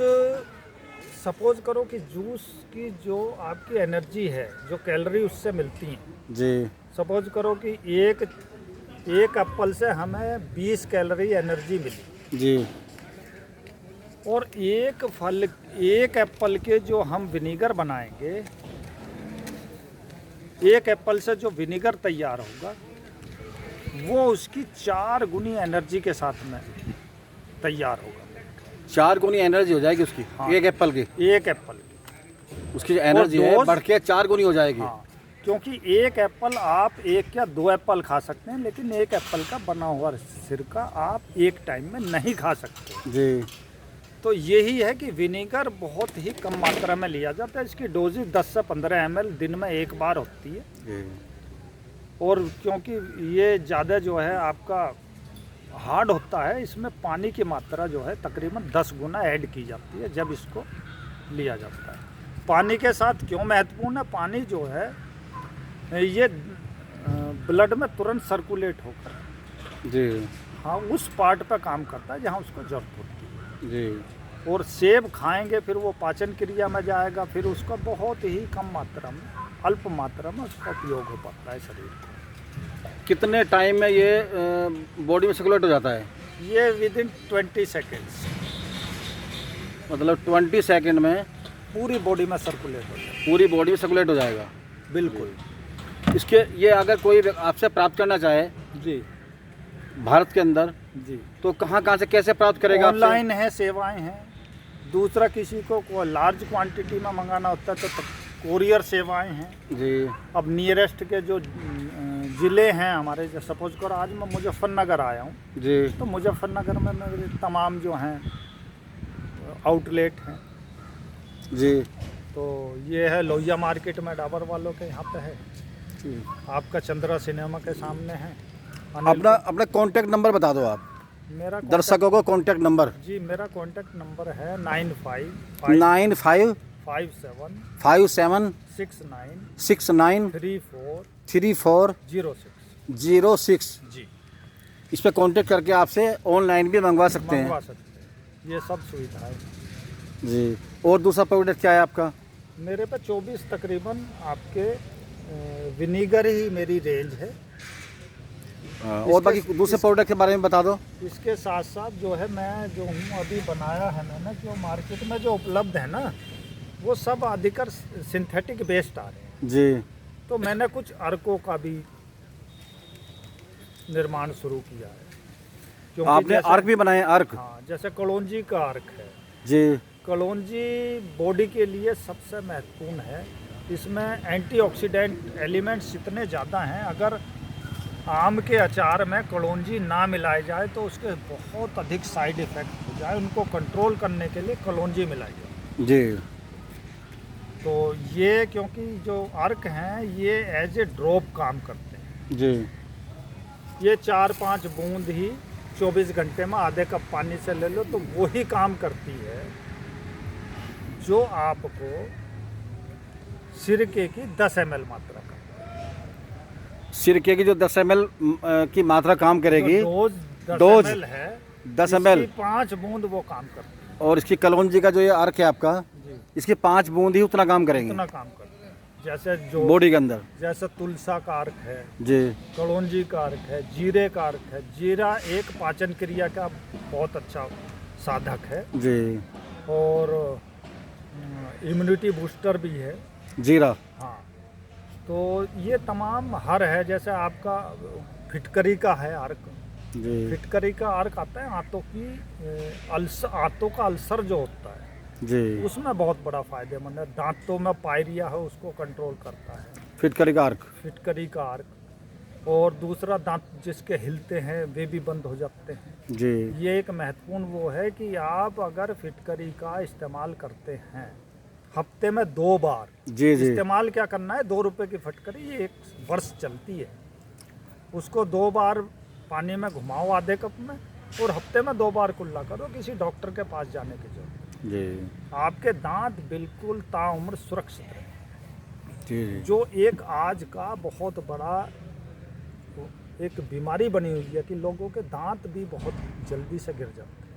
Speaker 7: सपोज करो कि जूस की जो आपकी एनर्जी है, जो कैलोरी उससे मिलती हैं,
Speaker 6: जी
Speaker 7: सपोज करो कि एक एप्पल से हमें 20 कैलोरी एनर्जी मिली,
Speaker 6: जी।
Speaker 7: और एक एप्पल के जो हम विनीगर बनाएंगे, एक एप्पल से जो विनीगर तैयार होगा वो उसकी 4 गुनी एनर्जी के साथ में तैयार होगा।
Speaker 6: 4 गुनी एनर्जी हो जाएगी उसकी।
Speaker 7: हाँ।
Speaker 6: एक एप्पल की,
Speaker 7: एक एप्पल की।
Speaker 6: उसकी जो एनर्जी है
Speaker 7: डोज-
Speaker 6: बढ़ के 4 गुनी हो जाएगी।
Speaker 7: हाँ, क्योंकि एक एप्पल आप 1 या 2 एप्पल खा सकते हैं, लेकिन एक एप्पल का बना हुआ सिरका आप एक टाइम में नहीं खा सकते।
Speaker 6: जी।
Speaker 7: तो यही है कि विनेगर बहुत ही कम मात्रा में लिया जाता है। इसकी डोजेज 10 से 15 ml दिन में एक बार होती है।
Speaker 6: जी।
Speaker 7: और क्योंकि ये ज़्यादा जो है आपका हार्ड होता है, इसमें पानी की मात्रा जो है तकरीबन 10 गुना ऐड की जाती है जब इसको लिया जाता है। पानी के साथ क्यों महत्वपूर्ण है? पानी जो है ये ब्लड में तुरंत सर्कुलेट होकर,
Speaker 6: जी।
Speaker 7: हाँ, उस पार्ट पर काम करता है जहाँ उसको जरूरत होती है।
Speaker 6: जी।
Speaker 7: और सेब खाएंगे फिर वो पाचन क्रिया में जाएगा, फिर उसका बहुत ही कम मात्रा में, अल्प मात्रा में उसका उपयोग हो पाता है शरीर को।
Speaker 6: कितने टाइम में ये बॉडी में सर्कुलेट हो जाता है?
Speaker 7: ये विदिन 20 सेकेंड्स
Speaker 6: मतलब 20 सेकंड में
Speaker 7: पूरी बॉडी में सर्कुलेट हो जाए।
Speaker 6: पूरी बॉडी में सर्कुलेट हो जाएगा।
Speaker 7: बिल्कुल।
Speaker 6: इसके ये अगर कोई आपसे प्राप्त करना चाहे
Speaker 7: जी
Speaker 6: भारत के अंदर,
Speaker 7: जी,
Speaker 6: तो कहाँ से कैसे प्राप्त करेगा? आपसे?
Speaker 7: ऑनलाइन है, सेवाएं हैं। दूसरा, किसी को लार्ज क्वांटिटी में मंगाना होता है तो कोरियर सेवाएं हैं।
Speaker 6: जी।
Speaker 7: अब नियरेस्ट के जो ज़िले हैं हमारे, जो सपोज करो आज मैं मुजफ्फरनगर आया हूँ,
Speaker 6: जी।
Speaker 7: तो मुजफ्फरनगर में मेरे तमाम जो हैं आउटलेट हैं।
Speaker 6: जी।
Speaker 7: तो ये है लोहिया मार्केट में डाबर वालों के यहाँ पे है, आपका चंद्रा सिनेमा के सामने है।
Speaker 6: अपना कॉन्टैक्ट नंबर बता दो आप
Speaker 7: मेरा
Speaker 6: दर्शकों को। Contact number?
Speaker 7: जी, मेरा कॉन्टैक्ट नंबर है
Speaker 6: 9557 69 34 06।
Speaker 7: जी,
Speaker 6: इस पर कॉन्टैक्ट करके आपसे ऑनलाइन भी मंगवा सकते
Speaker 7: मंगवा
Speaker 6: हैं।
Speaker 7: सकते हैं। ये सब सुविधाएं।
Speaker 6: जी। और दूसरा प्रोडक्ट क्या है आपका?
Speaker 7: मेरे पे 24 तकरीबन आपके विनीगर ही मेरी रेंज है।
Speaker 6: और बाकी दूसरे प्रोडक्ट के बारे में बता दो।
Speaker 7: इसके साथ साथ जो है मैं जो हूँ अभी बनाया है मैंने, जो मार्केट में जो उपलब्ध है ना, वो सब अधिकतर सिंथेटिक बेस्ड आ रहे हैं।
Speaker 6: जी।
Speaker 7: तो मैंने कुछ अर्कों का भी निर्माण शुरू किया है। क्योंकि
Speaker 6: आपने
Speaker 7: जैसे-
Speaker 6: अर्क भी बनाए? अर्क?
Speaker 7: हाँ, जैसे कलौंजी का अर्क है।
Speaker 6: जी।
Speaker 7: कलौंजी बॉडी के लिए सबसे महत्वपूर्ण है। इसमें एंटीऑक्सीडेंट एलिमेंट्स इतने ज़्यादा हैं, अगर आम के अचार में कलौंजी ना मिलाई जाए तो उसके बहुत अधिक साइड इफ़ेक्ट हो जाए। उनको कंट्रोल करने के लिए कलौंजी मिलाई जाए।
Speaker 6: जी।
Speaker 7: तो ये, क्योंकि जो अर्क हैं ये एज ए ड्रॉप काम करते हैं।
Speaker 6: जी।
Speaker 7: ये 4-5 बूंद ही 24 घंटे में आधे कप पानी से ले लो तो वो ही काम करती है जो आपको सिरके की 10 ml मात्रा का।
Speaker 6: सिरके की जो 10 ml की मात्रा काम करेगी,
Speaker 7: डोज
Speaker 6: डोज
Speaker 7: 10 ml है,
Speaker 6: 10 ml,
Speaker 7: 5 बूंद वो काम करती है।
Speaker 6: और इसकी कलौंजी का जो ये अर्क है आपका,
Speaker 7: जी,
Speaker 6: इसकी 5 बूंद ही उतना काम करेंगे
Speaker 7: इतना काम करती है। जैसे जो
Speaker 6: बॉडी के अंदर।
Speaker 7: जैसे तुलसा का अर्क है,
Speaker 6: जी।
Speaker 7: कलौंजी का अर्क है, जीरे का अर्क है। जीरा एक पाचन क्रिया का बहुत अच्छा साधक है
Speaker 6: जी।
Speaker 7: और इम्यूनिटी बूस्टर भी है।
Speaker 6: जीरा।
Speaker 7: हाँ, तो ये तमाम हर है। जैसे आपका फिटकरी का है अर्क।
Speaker 6: जी।
Speaker 7: फिटकरी का अर्क आता है आंतों की आंतों का अल्सर जो होता है,
Speaker 6: जी।
Speaker 7: उसमें बहुत बड़ा फायदेमंद है। दांतों में पायरिया है उसको कंट्रोल करता है
Speaker 6: फिटकरी का अर्क।
Speaker 7: फिटकरी का अर्क। और दूसरा दांत जिसके हिलते हैं वे भी बंद हो जाते हैं।
Speaker 6: जी
Speaker 7: ये एक महत्वपूर्ण वो है कि आप अगर फिटकरी का इस्तेमाल करते हैं हफ्ते में 2 बार,
Speaker 6: जी जी
Speaker 7: इस्तेमाल क्या करना है, 2 रुपए की फटकरी ये 1 वर्ष चलती है, उसको 2 बार पानी में घुमाओ आधे कप में और हफ्ते में 2 बार कुल्ला करो, किसी डॉक्टर के पास जाने की जरूरत
Speaker 6: जी
Speaker 7: नहीं। आपके दांत बिल्कुल ताउम्र सुरक्षित रहे।
Speaker 6: जी जी
Speaker 7: जो एक आज का बहुत बड़ा एक बीमारी बनी हुई है कि लोगों के दांत भी बहुत जल्दी से गिर जाते हैं।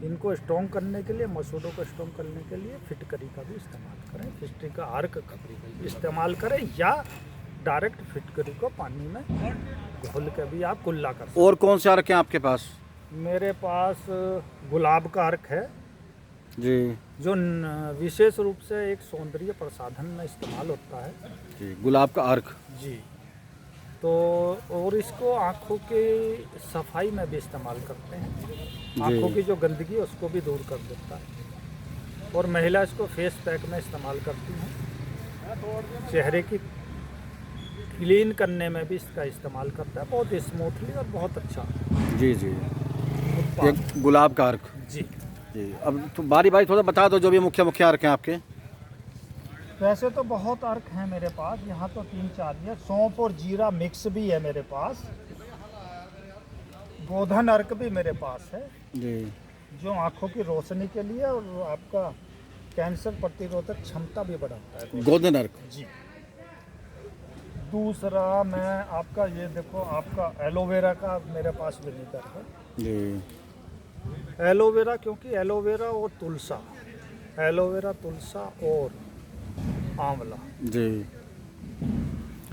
Speaker 7: इनको स्ट्रॉन्ग करने के लिए, मसूड़ों को स्ट्रॉन्ग करने के लिए फिटकरी का भी इस्तेमाल करें, फिटकरी का अर्क खपरी का भी इस्तेमाल करें या डायरेक्ट फिटकरी को पानी में घोल के भी आप कुल्ला कर सकते
Speaker 6: और कौन से अर्क हैं आपके पास?
Speaker 7: हैं। मेरे पास गुलाब का अर्क है
Speaker 6: जी
Speaker 7: जो विशेष रूप से एक सौंदर्य प्रसाधन में इस्तेमाल होता है।
Speaker 6: जी गुलाब का अर्क।
Speaker 7: जी, तो और इसको आँखों की सफाई में भी इस्तेमाल करते हैं। आँखों की जो गंदगी है उसको भी दूर कर देता है। और महिला इसको फेस पैक में इस्तेमाल करती हैं, चेहरे की क्लीन करने में भी इसका इस्तेमाल करता है, बहुत स्मूथली और बहुत अच्छा
Speaker 6: जी जी
Speaker 7: उत्पाद।
Speaker 6: ये गुलाब का अर्क।
Speaker 7: जी,
Speaker 6: जी अब तो बारी बारी थोड़ा बता दो जो भी मुख्य मुख्य अर्क हैं आपके।
Speaker 7: वैसे तो बहुत अर्क हैं मेरे पास, यहाँ तो 3-4 ही है। सौंफ और जीरा मिक्स भी है मेरे पास, गोधन अर्क भी मेरे पास है
Speaker 6: जी
Speaker 7: जो आँखों की रोशनी के लिए और आपका कैंसर प्रतिरोधक क्षमता भी बढ़ाता है।
Speaker 6: गोल्डन अर्क।
Speaker 7: जी, दूसरा मैं आपका ये देखो, आपका एलोवेरा का मेरे पास विनेगर है।
Speaker 6: जी
Speaker 7: एलोवेरा, क्योंकि एलोवेरा और तुलसा, एलोवेरा, तुलसा और आंवला।
Speaker 6: जी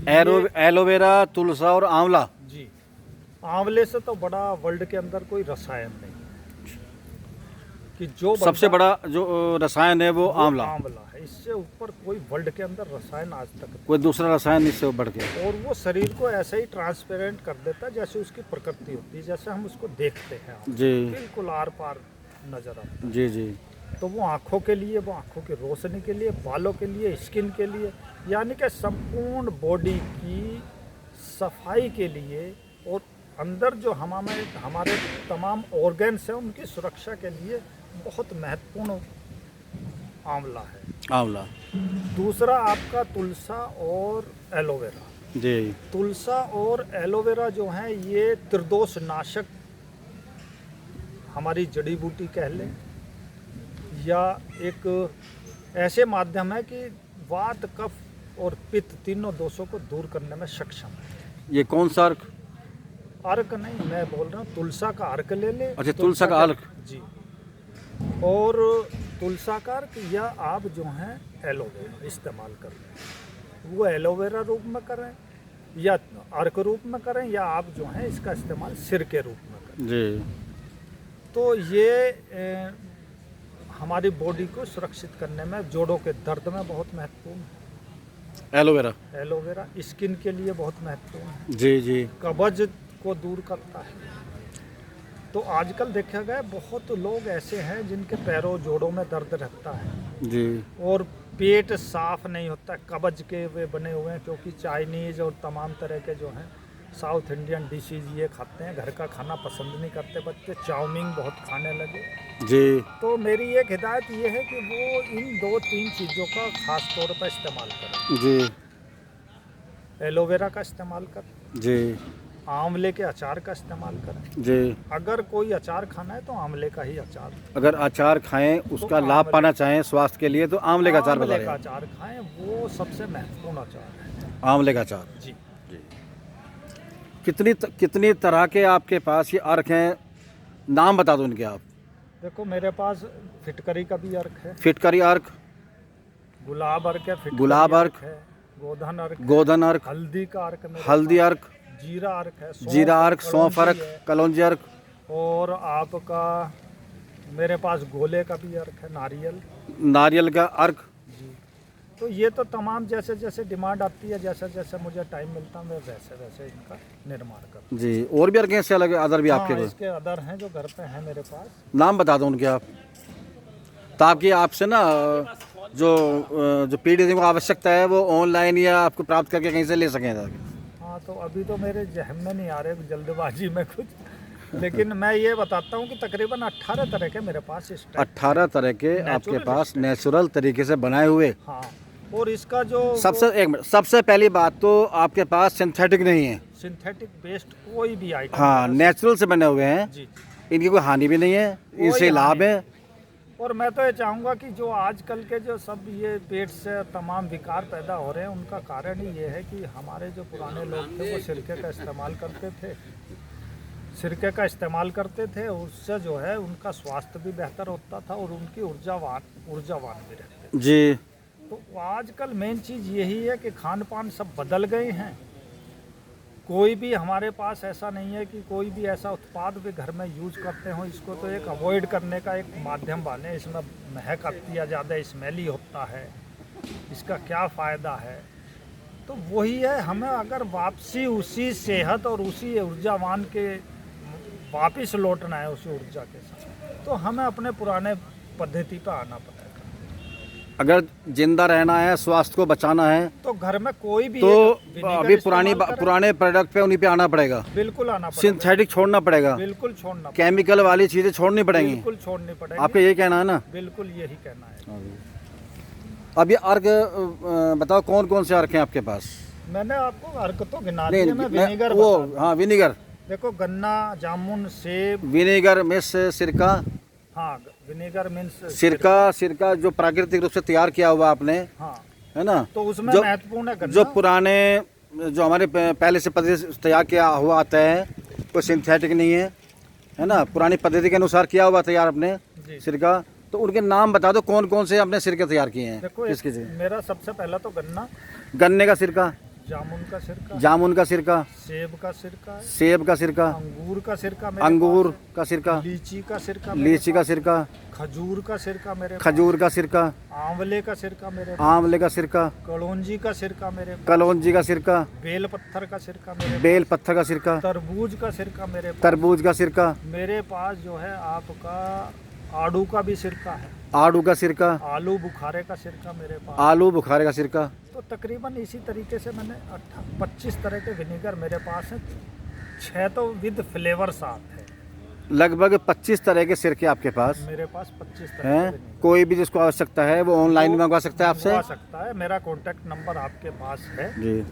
Speaker 6: एलोवेरा, तुलसा और आंवला।
Speaker 7: जी, आंवले से तो बड़ा वर्ल्ड के अंदर कोई रसायन नहीं कि जो
Speaker 6: सबसे बड़ा जो रसायन है वो आंवला।
Speaker 7: आंवला है, इससे ऊपर कोई वर्ल्ड के अंदर रसायन आज तक नहीं।
Speaker 6: कोई दूसरा रसायन इससे बढ़ के।
Speaker 7: और वो शरीर को ऐसे ही ट्रांसपेरेंट कर देता है जैसे उसकी प्रकृति होती है, जैसे हम उसको देखते हैं,
Speaker 6: जी
Speaker 7: बिल्कुल आर पार नजर आता
Speaker 6: जी जी
Speaker 7: है। तो वो आँखों के लिए, वो आँखों की रोशनी के लिए, बालों के लिए, स्किन के लिए, यानी कि संपूर्ण बॉडी की सफाई के लिए और अंदर जो हमारे तमाम ऑर्गन्स हैं उनकी सुरक्षा के लिए बहुत महत्वपूर्ण आंवला है।
Speaker 6: आंवला।
Speaker 7: दूसरा आपका तुलसा और एलोवेरा।
Speaker 6: जी
Speaker 7: तुलसा और एलोवेरा जो हैं ये त्रिदोष नाशक हमारी जड़ी बूटी कह लें, या एक ऐसे माध्यम है कि वात, कफ और पित्त तीनों दोषों को दूर करने में सक्षम है।
Speaker 6: ये कौन सा अर्क?
Speaker 7: अर्क नहीं, मैं बोल रहा हूँ तुलसा का अर्क ले ले।
Speaker 6: अच्छा, तुलसा का अर्क।
Speaker 7: जी, और तुलसा का अर्क या आप जो हैं एलोवेरा इस्तेमाल कर रहे हैं, वो एलोवेरा रूप में करें या अर्क रूप में करें, या आप जो हैं इसका इस्तेमाल सिर के रूप में करें।
Speaker 6: जी
Speaker 7: तो ये हमारी बॉडी को सुरक्षित करने में, जोड़ों के दर्द में बहुत महत्वपूर्ण है
Speaker 6: एलोवेरा।
Speaker 7: एलोवेरा। स्किन के लिए बहुत महत्वपूर्ण है,
Speaker 6: जी जी
Speaker 7: कब्ज को दूर करता है। तो आजकल देखा गया बहुत लोग ऐसे हैं जिनके पैरों जोड़ों में दर्द रहता है
Speaker 6: जी
Speaker 7: और पेट साफ नहीं होता, कब्ज के वे बने हुए हैं, क्योंकि चाइनीज़ और तमाम तरह के जो हैं साउथ इंडियन डिशेज ये खाते हैं, घर का खाना पसंद नहीं करते बच्चे, चाउमीन बहुत खाने लगे।
Speaker 6: जी
Speaker 7: तो मेरी एक हिदायत ये है कि वो इन 2-3 चीज़ों का खास तौर पर इस्तेमाल करें।
Speaker 6: जी
Speaker 7: एलोवेरा का इस्तेमाल करें,
Speaker 6: जी
Speaker 7: आंवले के अचार का इस्तेमाल करें।
Speaker 6: जी
Speaker 7: अगर कोई अचार खाना है तो आंवले का ही अचार,
Speaker 6: अगर अचार खाएं, उसका लाभ पाना चाहें स्वास्थ्य के लिए, तो आंवले का अचार बता
Speaker 7: आंवले
Speaker 6: रहे
Speaker 7: का
Speaker 6: हैं।
Speaker 7: अचार खाएं, वो सबसे महत्वपूर्ण अचार है।
Speaker 6: आंवले का अचार।
Speaker 7: जी,
Speaker 6: कितनी तरह के आपके पास ये अर्क हैं, नाम बता दो इनके आप।
Speaker 7: देखो मेरे पास फिटकरी का भी अर्क है,
Speaker 6: फिटकरी अर्क,
Speaker 7: गुलाब अर्क है, फिटकरी
Speaker 6: गुलाब अर्क
Speaker 7: है, गोधन अर्क है,
Speaker 6: गोधन अर्क,
Speaker 7: हल्दी का अर्क मेरे
Speaker 6: हल्दी
Speaker 7: पास,
Speaker 6: अर्क,
Speaker 7: जीरा अर्क है,
Speaker 6: जीरा अर्क, सौंफ अर्क,
Speaker 7: कलौंजी है,
Speaker 6: कलौंजी अर्क,
Speaker 7: और आपका मेरे पास गोले का भी अर्क है, नारियल।
Speaker 6: नारियल का अर्क।
Speaker 7: जी, तो ये तो तमाम जैसे जैसे डिमांड आती है, जैसे जैसे मुझे टाइम मिलता है, मैं वैसे वैसे इनका निर्माण करता हूँ।
Speaker 6: जी और भी अर्क हैं इससे अलग? अदर भी आपके
Speaker 7: हाँ,
Speaker 6: पास?
Speaker 7: इसके अदर हैं जो घर पे हैं मेरे पास।
Speaker 6: नाम बता दो उनके आप, ताकि आपसे ना जो पीढ़ी को आवश्यकता है वो ऑनलाइन या आपको प्राप्त करके कहीं से ले सकें।
Speaker 7: हाँ, हाँ, तो अभी तो मेरे जहन में नहीं आ रहे जल्दबाजी में कुछ, लेकिन मैं ये बताता हूँ कि तकरीबन 18 तरह के मेरे पास इस टाइप
Speaker 6: 18 तरह के आपके पास नेचुरल तरीके से बनाए हुए।
Speaker 7: हाँ, और इसका जो
Speaker 6: सबसे पहली बात तो आपके पास सिंथेटिक नहीं है,
Speaker 7: सिंथेटिक बेस्ड कोई भी आइटम,
Speaker 6: हाँ, नेचुरल से बने हुए हैं।
Speaker 7: जी,
Speaker 6: इनकी कोई हानि भी नहीं है, इनसे लाभ है।
Speaker 7: और मैं तो ये चाहूँगा कि जो आजकल के जो सब ये पेट से तमाम विकार पैदा हो रहे हैं, उनका कारण ही ये है कि हमारे जो पुराने लोग थे वो सिरके का इस्तेमाल करते थे, उससे जो है उनका स्वास्थ्य भी बेहतर होता था और उनकी ऊर्जावान भी रहते थे।
Speaker 6: जी,
Speaker 7: तो आजकल मेन चीज़ यही है कि खान पान सब बदल गए हैं। कोई भी हमारे पास ऐसा नहीं है कि कोई भी ऐसा उत्पाद भी घर में यूज करते हो, इसको तो एक अवॉइड करने का एक माध्यम बने। इसमें महक आती है, ज़्यादा स्मेली होता है, इसका क्या फ़ायदा है। तो वही है, हमें अगर वापसी उसी सेहत और उसी ऊर्जावान के वापस लौटना है उसी ऊर्जा के साथ, तो हमें अपने पुराने पद्धति पर आना पड़ेगा।
Speaker 6: अगर जिंदा रहना है, स्वास्थ्य को बचाना है,
Speaker 7: तो घर में कोई भी
Speaker 6: तो
Speaker 7: विनेगर
Speaker 6: अभी
Speaker 7: इस्तेमाल करें।
Speaker 6: पुराने प्रोडक्ट पे उन्हीं पे आना पड़ेगा,
Speaker 7: बिल्कुल आना पड़ेगा,
Speaker 6: सिंथेटिक छोड़ना पड़ेगा,
Speaker 7: बिल्कुल छोड़ना पड़ेगा,
Speaker 6: केमिकल वाली चीजें छोड़नी पड़ेंगी,
Speaker 7: बिल्कुल छोड़नी पड़ेगी।
Speaker 6: आपका यही कहना है ना?
Speaker 7: बिल्कुल यही कहना है।
Speaker 6: अब ये अर्क बताओ कौन कौन से अर्क हैं आपके पास?
Speaker 7: मैंने आपको अर्क तो गिना
Speaker 6: नहीं,
Speaker 7: दिए, मैं विनेगर
Speaker 6: वो
Speaker 7: बता दूं।
Speaker 6: हाँ, विनेगर,
Speaker 7: देखो, गन्ना, जामुन, सेब,
Speaker 6: विनेगर में से सिरका,
Speaker 7: हाँ, विनेगर मीन्स
Speaker 6: सिरका जो प्राकृतिक रूप से तैयार किया हुआ आपने,
Speaker 7: हाँ,
Speaker 6: है ना?
Speaker 7: तो उसमें
Speaker 6: जो-
Speaker 7: महत्वपूर्ण है गन्ना।
Speaker 6: जो पुराने जो हमारे पहले से पद्धति से तैयार किया हुआ आता है, कोई सिंथेटिक नहीं है ना? पुरानी पद्धति के अनुसार किया हुआ तैयार अपने
Speaker 7: जी।
Speaker 6: सिरका। तो उनके नाम बता दो कौन कौन से आपने सिरके तैयार किए हैं?
Speaker 7: देखो,
Speaker 6: किसके से?
Speaker 7: मेरा सबसे पहला तो गन्ना,
Speaker 6: गन्ने का सिरका,
Speaker 7: जामुन का सिरका,
Speaker 6: जामुन का सिरका,
Speaker 7: सेब का सिरका,
Speaker 6: सेब का सिरका,
Speaker 7: अंगूर का सिरका मेरे
Speaker 6: अंगूर
Speaker 7: पास
Speaker 6: का सिरका,
Speaker 7: है, लीची का सिरका मेरे
Speaker 6: लीची का
Speaker 7: पास,
Speaker 6: सिरका,
Speaker 7: खजूर का सिरका मेरे पास,
Speaker 6: खजूर का सिरका,
Speaker 7: आंवले का सिरका मेरे पास,
Speaker 6: आंवले का सिरका,
Speaker 7: कलौंजी का सिरका मेरे पास,
Speaker 6: कलौंजी का सिरका,
Speaker 7: बेल पत्थर का सिरका मेरे
Speaker 6: बेल पत्थर का सिरका,
Speaker 7: पास, तरबूज का सिरका मेरे पास,
Speaker 6: तरबूज का सिरका,
Speaker 7: मेरे पास जो है आपका आड़ू का भी सिरका है,
Speaker 6: आड़ू का सिरका,
Speaker 7: आलू बुखारे का सिरका मेरे पास।
Speaker 6: आलू बुखारे का सिरका।
Speaker 7: तो तकरीबन इसी तरीके से मैंने 25 तरह के विनेगर मेरे पास हैं, 6 तो विद फ्लेवर साथ है।
Speaker 6: लगभग 25 तरह के सिरके आपके पास
Speaker 7: मेरे पास 25 तरह के
Speaker 6: हैं।
Speaker 7: विनेगर
Speaker 6: कोई भी जिसको आवश्यकता है वो ऑनलाइन मंगवा सकता है आपसे
Speaker 7: मंगवा सकता है। मेरा कॉन्टैक्ट नंबर आपके पास है।
Speaker 6: जी।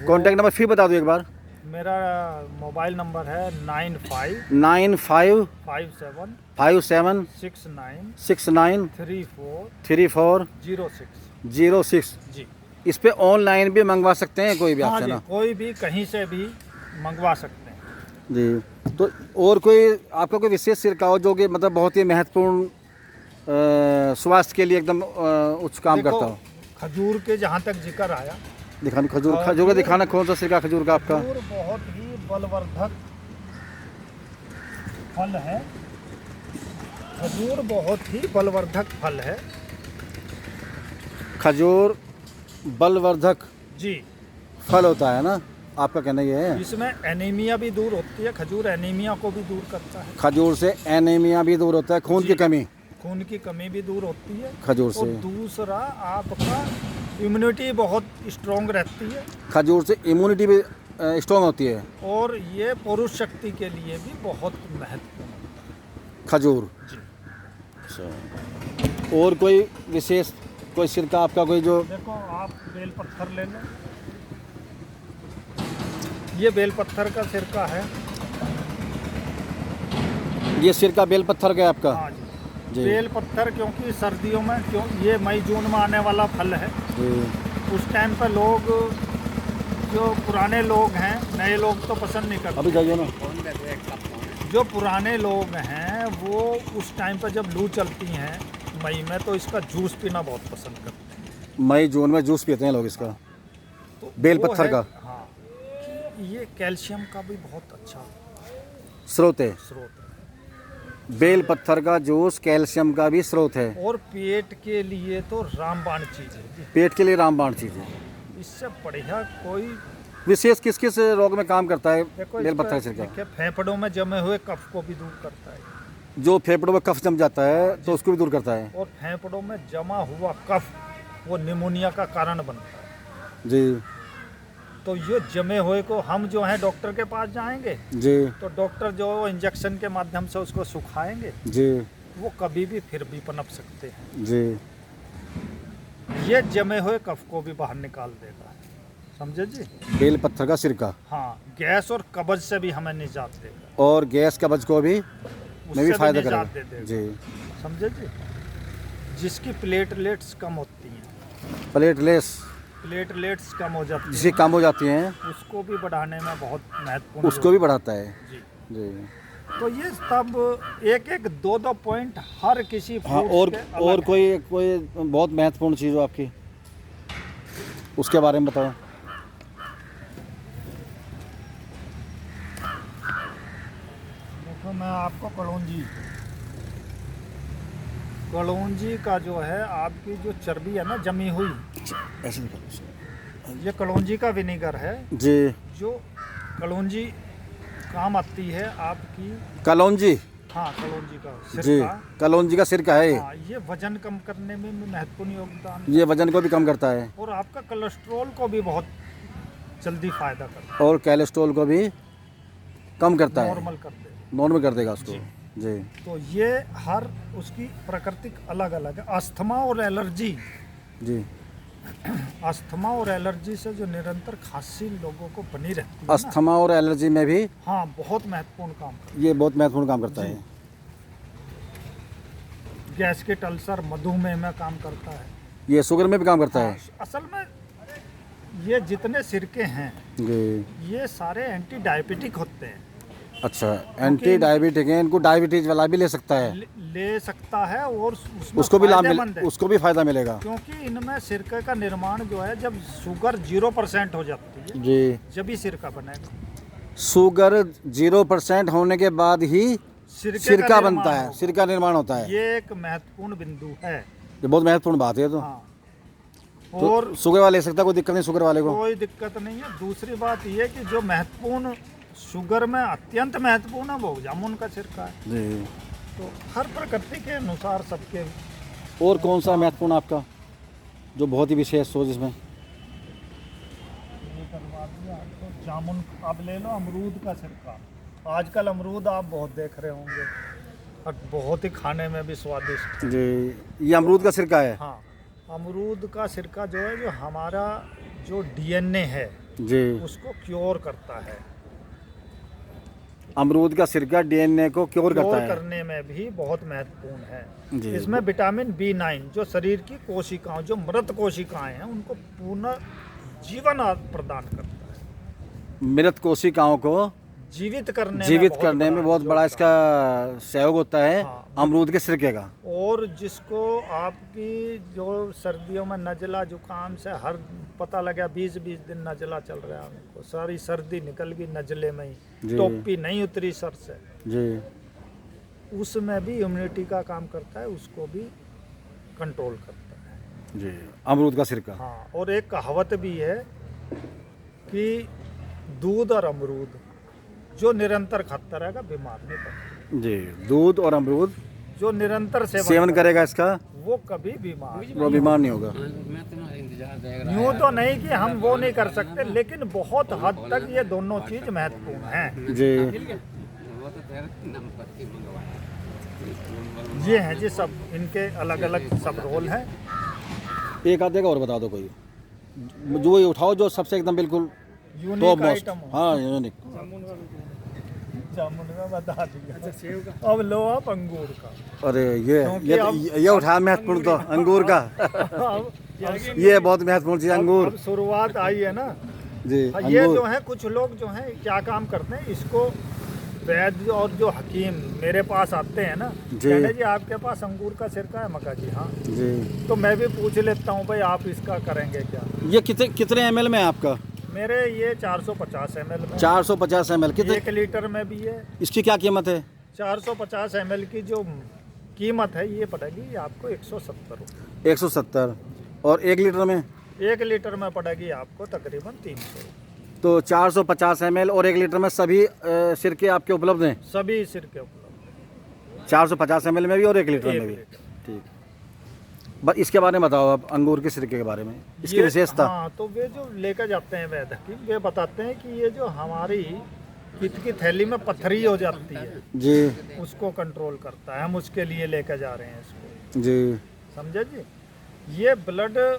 Speaker 6: कॉन्टैक्ट नंबर फिर बता दो एक बार।
Speaker 7: मेरा मोबाइल नंबर है 9557
Speaker 6: 9557
Speaker 7: 69
Speaker 6: 69
Speaker 7: 34
Speaker 6: 34
Speaker 7: 06
Speaker 6: 06।
Speaker 7: जी।
Speaker 6: इस पे ऑनलाइन भी मंगवा सकते हैं कोई भी
Speaker 7: हाँ
Speaker 6: आपसे
Speaker 7: जी,
Speaker 6: ना?
Speaker 7: कोई भी कहीं से भी मंगवा सकते हैं।
Speaker 6: जी। तो और कोई आपका कोई विशेष सिरका हो जो कि मतलब बहुत ही महत्वपूर्ण स्वास्थ्य के लिए एकदम उच्च काम
Speaker 7: देखो,
Speaker 6: करता हो?
Speaker 7: खजूर के जहाँ तक जिक्र आया,
Speaker 6: दिखाना खजूर का दिखाना, कौन सा सिरका खजूर का आपका?
Speaker 7: खजूर बहुत ही बलवर्धक फल है। खजूर बहुत ही बलवर्धक फल है।
Speaker 6: खजूर बलवर्धक
Speaker 7: जी।
Speaker 6: फल होता है ना, आपका कहना ये है?
Speaker 7: इसमें एनीमिया भी दूर होती है। खजूर एनीमिया को भी दूर करता है।
Speaker 6: खजूर से एनीमिया भी दूर होता है, खून की कमी
Speaker 7: खून की कमी भी दूर होती है
Speaker 6: खजूर
Speaker 7: और
Speaker 6: से।
Speaker 7: दूसरा आपका इम्यूनिटी बहुत स्ट्रॉन्ग रहती है
Speaker 6: खजूर से इम्यूनिटी भी स्ट्रॉन्ग होती है
Speaker 7: और ये पुरुष शक्ति के लिए भी बहुत महत्वपूर्ण है।
Speaker 6: खजूर। अच्छा। और कोई विशेष कोई सिरका आपका कोई जो?
Speaker 7: देखो, आप बेल पत्थर ले लो। ये बेल पत्थर का सिरका है।
Speaker 6: ये सिरका बेल पत्थर का है आपका?
Speaker 7: हाँ जी।
Speaker 6: जी।
Speaker 7: बेल पत्थर क्योंकि सर्दियों में, क्यों ये मई जून में आने वाला फल है।
Speaker 6: जी।
Speaker 7: उस टाइम पर लोग, जो पुराने लोग हैं, नए लोग तो पसंद नहीं करते।
Speaker 6: अभी जाइए ना।
Speaker 7: जो पुराने लोग हैं वो उस टाइम पर जब लू चलती हैं मई में, तो इसका जूस पीना बहुत पसंद करते हैं।
Speaker 6: मई जून में जूस पीते हैं लोग इसका,
Speaker 7: तो
Speaker 6: बेल
Speaker 7: वो
Speaker 6: पत्थर
Speaker 7: है-
Speaker 6: का।
Speaker 7: हाँ, ये कैल्शियम का भी बहुत अच्छा
Speaker 6: स्रोत है।
Speaker 7: स्रोत है
Speaker 6: बेल पत्थर का जूस कैल्शियम का भी स्रोत है।
Speaker 7: और पेट के लिए तो रामबाण चीज़ है जी।
Speaker 6: पेट के लिए रामबाण चीज है।
Speaker 7: इससे बढ़िया कोई,
Speaker 6: विशेष किस किस रोग में काम करता है
Speaker 7: देखो,
Speaker 6: बेल
Speaker 7: इसका
Speaker 6: पत्थर का सिरका?
Speaker 7: देखिए, फेफड़ों में जमे हुए कफ को भी दूर करता है
Speaker 6: जो फेफड़ों में कफ जम जाता है तो उसको भी दूर करता है।
Speaker 7: और फेफड़ों में जमा हुआ कफ वो निमोनिया का कारण बनता है।
Speaker 6: जी।
Speaker 7: तो ये जमे हुए को हम जो है डॉक्टर के पास जाएंगे,
Speaker 6: जी
Speaker 7: तो डॉक्टर जो है वो इंजेक्शन के माध्यम से उसको सुखाएंगे,
Speaker 6: जी
Speaker 7: वो कभी भी फिर भी पनप सकते हैं।
Speaker 6: जी
Speaker 7: ये जमे हुए कफ को भी बाहर निकाल देगा, समझे जी।
Speaker 6: बेल पत्थर का सिरका
Speaker 7: हाँ, गैस और कब्ज से भी हमें निजात देगा,
Speaker 6: और गैस कब्ज को भी में भी
Speaker 7: उससे
Speaker 6: फायदा
Speaker 7: निजात
Speaker 6: करेगा।
Speaker 7: दे देगा,
Speaker 6: जी
Speaker 7: समझे जी। जिसकी प्लेटलेट्स कम होती हैं, प्लेटलेट्स कम हो जाती
Speaker 6: जिससे
Speaker 7: हैं,
Speaker 6: कम हो जाती हैं
Speaker 7: उसको भी बढ़ाने में बहुत महत्वपूर्ण
Speaker 6: उसको भी बढ़ाता है।
Speaker 7: जी।
Speaker 6: जी
Speaker 7: तो ये सब एक दो पॉइंट हर किसी
Speaker 6: हाँ,
Speaker 7: fruits
Speaker 6: और
Speaker 7: के अलग
Speaker 6: और
Speaker 7: हैं।
Speaker 6: कोई बहुत महत्वपूर्ण चीज़ हो आपकी, उसके बारे में बताओ।
Speaker 7: देखो मैं आपको कलौंजी का जो है आपकी जो चर्बी है ना जमी हुई,
Speaker 6: ऐसे निकालो।
Speaker 7: ये कलौंजी का विनेगर है,
Speaker 6: जी
Speaker 7: जो कलौंजी काम आती है आपकी।
Speaker 6: कलौंजी,
Speaker 7: हाँ, कलौंजी का
Speaker 6: जी
Speaker 7: सिरका,
Speaker 6: कलौंजी का सिरका है
Speaker 7: हाँ, ये वजन कम करने में भी महत्वपूर्ण योगदान,
Speaker 6: ये वजन को भी कम करता है
Speaker 7: और आपका कोलेस्ट्रॉल को भी बहुत जल्दी फायदा करता
Speaker 6: और कोलेस्ट्रॉल को भी कम करता
Speaker 7: है,
Speaker 6: है,
Speaker 7: नॉर्मल कर दे।
Speaker 6: नॉर्मल कर देगा उसको। जी
Speaker 7: तो ये हर उसकी प्राकृतिक अलग अलग है। अस्थमा और एलर्जी,
Speaker 6: जी
Speaker 7: अस्थमा और एलर्जी से जो निरंतर खांसी लोगों को बनी रहती है ना,
Speaker 6: अस्थमा और एलर्जी में भी
Speaker 7: हाँ, बहुत महत्वपूर्ण काम करता
Speaker 6: ये बहुत महत्वपूर्ण काम करता है।
Speaker 7: है। गैस्ट्रिक अल्सर, मधुमेह में काम करता है।
Speaker 6: ये शुगर में भी काम करता है।
Speaker 7: हाँ, असल में ये जितने सिरके हैं
Speaker 6: जी
Speaker 7: ये सारे एंटी डायबिटिक होते हैं,
Speaker 6: अच्छा, एंटी डायबिटिक है, इनको डायबिटीज वाला भी ले सकता है,
Speaker 7: ले सकता है, और उसमें
Speaker 6: उसको भी लाभ
Speaker 7: फायदेमंद है।
Speaker 6: उसको भी फायदा मिलेगा।
Speaker 7: क्योंकि इनमें सिरके का निर्माण जो है जब शुगर 0% हो जाती है,
Speaker 6: जी
Speaker 7: जब ही सिरका बनेगा।
Speaker 6: शुगर 0% होने के बाद ही सिरका
Speaker 7: का
Speaker 6: बनता
Speaker 7: निर्माण
Speaker 6: है,
Speaker 7: होगा।
Speaker 6: सिरका निर्माण होता है।
Speaker 7: ये एक महत्वपूर्ण बिंदु है।
Speaker 6: ये बहुत महत्वपूर्ण बात है। तो,
Speaker 7: हाँ,
Speaker 6: तो
Speaker 7: और
Speaker 6: शुगर वाला ले सकता है, कोई दिक्कत नहीं शुगर वाले को।
Speaker 7: कोई दिक्कत नहीं है। दूसरी बात ये कि जो महत्वपूर्ण शुगर में अत्यंत महत्वपूर्ण है वो जामुन का सिरका है।
Speaker 6: जी
Speaker 7: तो हर प्रकृति के अनुसार सबके।
Speaker 6: और कौन सा महत्वपूर्ण आपका जो बहुत ही विशेष हो जिसमें?
Speaker 7: ये करवा दिया आपको जामुन। अब ले लो अमरूद का सिरका। आजकल अमरूद आप बहुत देख रहे होंगे और बहुत ही खाने में भी स्वादिष्ट।
Speaker 6: जी ये अमरूद का सिरका है।
Speaker 7: हाँ, अमरूद का सिरका जो है जो हमारा जो डीएनए है
Speaker 6: जी
Speaker 7: उसको क्योर करता है।
Speaker 6: अमरूद का सिरका डीएनए को क्योर करता
Speaker 7: क्योर
Speaker 6: है।
Speaker 7: करने में भी बहुत महत्वपूर्ण है।
Speaker 6: जी।
Speaker 7: इसमें विटामिन B9 जो शरीर की कोशिकाओं, जो मृत कोशिकाएं हैं, उनको पूर्ण जीवन प्रदान करता है।
Speaker 6: मृत कोशिकाओं को
Speaker 7: जीवित करने
Speaker 6: में बहुत बड़ा इसका सहयोग होता है
Speaker 7: हाँ।
Speaker 6: अमरूद के सिरके का।
Speaker 7: और जिसको आपकी जो सर्दियों में नजला जुकाम से हर पता लगा 20-20 दिन नजला चल रहा है, हमको सारी सर्दी निकल गई नजले में ही,
Speaker 6: जी।
Speaker 7: टोपी नहीं उतरी सर से,
Speaker 6: जी
Speaker 7: उसमें भी इम्यूनिटी का काम करता है, उसको भी कंट्रोल करता है।
Speaker 6: जी अमरूद का सिरका।
Speaker 7: हाँ, और एक कहावत भी है कि दूध और अमरूद जो निरंतर खाता रहेगा बीमार नहीं पड़ता।
Speaker 6: जी दूध और अमरूद
Speaker 7: जो निरंतर
Speaker 6: सेवन करेगा इसका
Speaker 7: वो कभी बीमार।
Speaker 6: वो बीमार नहीं होगा।
Speaker 7: यूँ तो नहीं कि हम वो नहीं कर सकते, लेकिन बहुत हद तक ये दोनों चीज महत्वपूर्ण हैं।
Speaker 6: जी
Speaker 7: ये हैं जी सब, इनके अलग अलग सब रोल हैं।
Speaker 6: एक आधे का और बता दो कोई, जो ये उठाओ जो सबसे एकदम बिल्कुल
Speaker 7: यूनिक
Speaker 6: टॉप मोस्ट।
Speaker 7: आइटम हो।
Speaker 6: हाँ यूनिक।
Speaker 7: जामुन का बता दिया। अब लो आप अंगूर का।
Speaker 6: अरे
Speaker 7: क्योंकि
Speaker 6: ये उठा महत्वपूर्ण तो अंगूर का।
Speaker 7: अब
Speaker 6: ये बहुत महत्वपूर्ण चीज अंगूर।
Speaker 7: अब शुरुआत आई है ना।
Speaker 6: जी
Speaker 7: ये जो
Speaker 6: अंगूर।
Speaker 7: है कुछ लोग जो हैं क्या काम करते हैं, इसको वैद्य और जो हकीम मेरे पास आते हैं ना,
Speaker 6: जी।
Speaker 7: कहते जी आपके पास अंगूर का सिरका है? मका जी हाँ।
Speaker 6: जी
Speaker 7: तो मैं भी पूछ लेता हूँ भाई आप इसका करेंगे क्या।
Speaker 6: ये कितने एमएल में है आपका?
Speaker 7: मेरे ये 450 ml में।
Speaker 6: 450 एमएल कितने?
Speaker 7: 1 लीटर में भी है।
Speaker 6: इसकी क्या कीमत है?
Speaker 7: 450 ml की जो कीमत है ये पड़ेगी आपको 170 रुपये।
Speaker 6: 170। और 1 लीटर में?
Speaker 7: 1 लीटर में पड़ेगी आपको तकरीबन 300 रुपये।
Speaker 6: तो 450 एमएल और 1 लीटर में सभी सिरके आपके उपलब्ध हैं?
Speaker 7: सभी सिरके उपलब्ध।
Speaker 6: 450 एमएल में भी और 1 लीटर में
Speaker 7: 1
Speaker 6: भी।
Speaker 7: लीटर।
Speaker 6: ठीक। इसके बारे में बताओ आप, अंगूर के सिरके के बारे में, इसकी
Speaker 7: ये-
Speaker 6: विशेषता।
Speaker 7: हाँ, तो वे जो लेकर जाते हैं वैद्य हकीम, वे बताते हैं कि ये जो हमारी पित्त की थैली में पथरी हो जाती है,
Speaker 6: जी
Speaker 7: उसको कंट्रोल करता है। हम उसके लिए लेकर जा रहे हैं इसको,
Speaker 6: जी
Speaker 7: समझे जी। ये ब्लड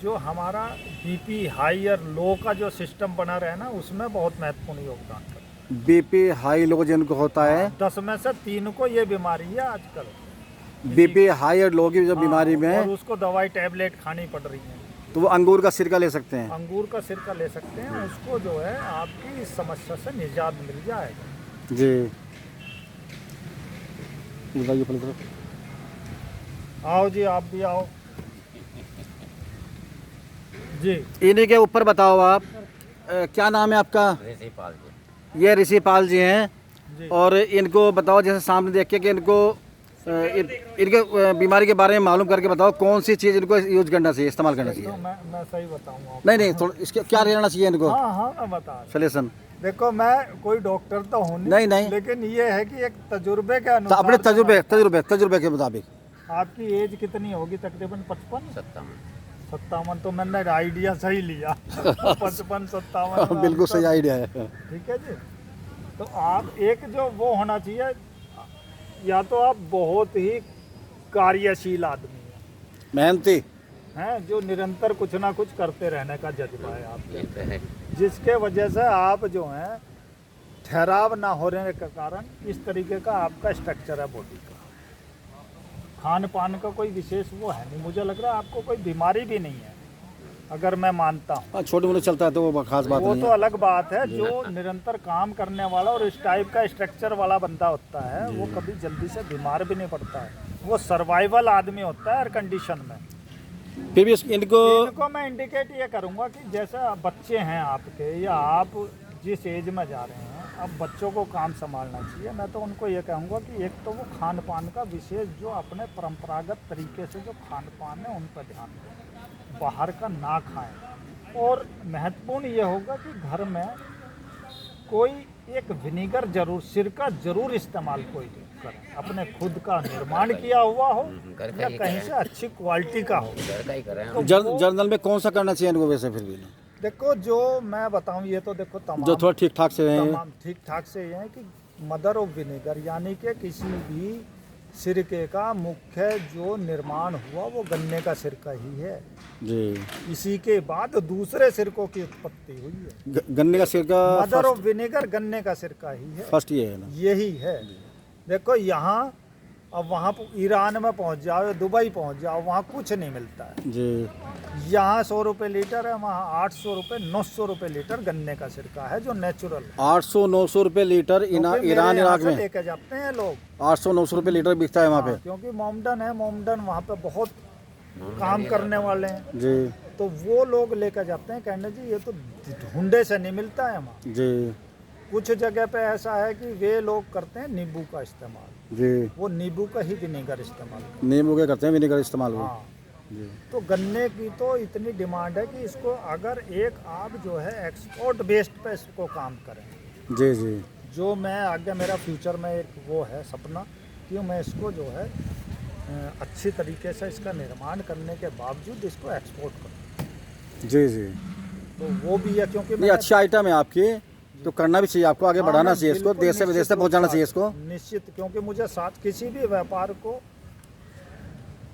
Speaker 7: जो हमारा बीपी हाई और लो का जो सिस्टम बना रहे ना, उसमें बहुत महत्वपूर्ण योगदान करता है।
Speaker 6: बीपी हाई लो जिनको होता है,
Speaker 7: 10 में से 3 को ये बीमारी है आजकल।
Speaker 6: बीपी हाई और लो की जो बीमारी
Speaker 7: हाँ,
Speaker 6: में
Speaker 7: और
Speaker 6: है,
Speaker 7: उसको दवाई टैबलेट खानी पड़ रही है।
Speaker 6: तो वो अंगूर का सिरका ले सकते हैं।
Speaker 7: अंगूर का सिरका ले सकते हैं, उसको जो है आपकी इस समस्या से निजात मिल जाएगा।
Speaker 6: जी बताइए पहले तो।
Speaker 7: आओ जी, आप भी आओ जी।
Speaker 6: इन्हीं के ऊपर बताओ आप, क्या नाम है आपका? ये ऋषिपाल जी हैं।
Speaker 7: जी।
Speaker 6: और इनको बताओ, जैसे सामने देख के कि इनको इनके बीमारी के बारे में मालूम करके बताओ, कौन सी चीज़ इनको यूज करना चाहिए, इस्तेमाल करना
Speaker 7: तो
Speaker 6: चाहिए।
Speaker 7: मैं सही बताऊंगा आपको।
Speaker 6: नहीं नहीं, थोड़ा इसके क्या रहना चाहिए इनको
Speaker 7: हाँ हाँ, मैं बता रहा हूं।
Speaker 6: सॉल्यूशन।
Speaker 7: देखो, मैं कोई डॉक्टर तो हूँ
Speaker 6: नहीं।
Speaker 7: लेकिन ये है कि एक तजुर्बे के
Speaker 6: तो
Speaker 7: अनुसार
Speaker 6: अपने तजुर्बे के मुताबिक
Speaker 7: आपकी एज कितनी होगी? तकरीबन 55 57। तो मैंने आइडिया सही लिया। 55-57।
Speaker 6: बिल्कुल सही आइडिया है।
Speaker 7: ठीक है जी। तो आप एक जो वो होना चाहिए, या तो आप बहुत ही कार्यशील आदमी हैं,
Speaker 6: मेहनती।
Speaker 7: हैं जो निरंतर कुछ ना कुछ करते रहने का जज्बा है आपके, जिसके वजह से आप जो हैं ठहराव ना होने के कारण इस तरीके का आपका स्ट्रक्चर है बॉडी का। खान पान का कोई विशेष वो है नहीं, मुझे लग रहा है आपको कोई बीमारी भी नहीं है, अगर मैं मानता हूँ।
Speaker 6: हाँ, छोटे मोटे चलता है तो वो खास बात
Speaker 7: वो
Speaker 6: नहीं
Speaker 7: तो
Speaker 6: है।
Speaker 7: अलग बात है। जो निरंतर काम करने वाला और इस टाइप का स्ट्रक्चर वाला बंदा होता है, वो कभी जल्दी से बीमार भी नहीं पड़ता है। वो सर्वाइवल आदमी होता है हर कंडीशन में।
Speaker 6: फिर भी इनको
Speaker 7: इनको मैं इंडिकेट ये करूंगा कि जैसे बच्चे हैं आपके, या आप जिस एज में जा रहे हैं, अब बच्चों को काम संभालना चाहिए। मैं तो उनको ये कहूँगा कि एक तो वो खान पान का विशेष, जो अपने परंपरागत तरीके से जो खान पान है उन पर ध्यान दें, बाहर का ना खाएं। और महत्वपूर्ण ये होगा कि घर में कोई एक विनेगर जरूर, सिरका जरूर इस्तेमाल कोई करें, अपने खुद का निर्माण किया हुआ हो या कहीं से अच्छी क्वालिटी का हो। तो वो-
Speaker 6: जर्नल में कौन सा करना चाहिए इनको वैसे? फिर भी
Speaker 7: देखो, जो मैं बताऊं, ये तो देखो तमाम
Speaker 6: जो थोड़ा ठीक ठाक से रहे।
Speaker 7: तमाम ठीक ठाक से ये है कि मदर ऑफ विनेगर, यानी कि किसी भी सिरके का मुख्य जो निर्माण हुआ वो गन्ने का सिरका ही है।
Speaker 6: जी
Speaker 7: इसी के बाद दूसरे सिरकों की उत्पत्ति हुई है।
Speaker 6: गन्ने का सिरका
Speaker 7: मदर ऑफ विनेगर गन्ने का सिरका ही है,
Speaker 6: फर्स्ट ये है ना।
Speaker 7: यही है। देखो यहाँ, अब वहाँ ईरान में पहुँच जाओ या दुबई पहुँच जाओ, वहाँ कुछ नहीं मिलता है।
Speaker 6: जी
Speaker 7: यहाँ 100 रुपये लीटर है, वहाँ 800 रुपये 900 रुपये लीटर गन्ने का सिरका है, जो नेचुरल है।
Speaker 6: 800-900 रुपए लीटर
Speaker 7: क्योंकि मेरे
Speaker 6: ईरान
Speaker 7: यहाँ
Speaker 6: इराक
Speaker 7: से
Speaker 6: में
Speaker 7: लेके जाते हैं लोग।
Speaker 6: 800-900 रुपए लीटर बिकता है वहाँ पे।
Speaker 7: हाँ, क्योंकि मोमडन है, मोमडन वहाँ पे बहुत काम करने वाले हैं,
Speaker 6: जी
Speaker 7: तो वो लोग लेकर जाते हैं। कहने जी, ये तो ढूंढे से नहीं मिलता है वहाँ।
Speaker 6: जी
Speaker 7: कुछ जगह पे ऐसा है कि वे लोग करते हैं नींबू का इस्तेमाल,
Speaker 6: जी
Speaker 7: वो नींबू का ही विनेगर इस्तेमाल करते
Speaker 6: नींबू के करते हैं विनेगर इस्तेमाल
Speaker 7: हैं।
Speaker 6: वो।
Speaker 7: हाँ,
Speaker 6: जी
Speaker 7: तो गन्ने की तो इतनी डिमांड है कि इसको अगर एक आप जो है एक्सपोर्ट बेस्ड पे इसको काम करें,
Speaker 6: जी जी
Speaker 7: जो मैं आगे मेरा फ्यूचर में एक वो है सपना कि मैं इसको जो है अच्छी तरीके से इसका निर्माण करने के बावजूद इसको एक्सपोर्ट करूं।
Speaker 6: जी जी
Speaker 7: तो वो भी है, क्योंकि
Speaker 6: ये अच्छी आइटम है आपकी, तो करना भी चाहिए आपको, आगे बढ़ाना चाहिए इसको, देश से विदेश तक पहुँचाना चाहिए इसको।
Speaker 7: निश्चित, क्योंकि मुझे साथ किसी भी व्यापार को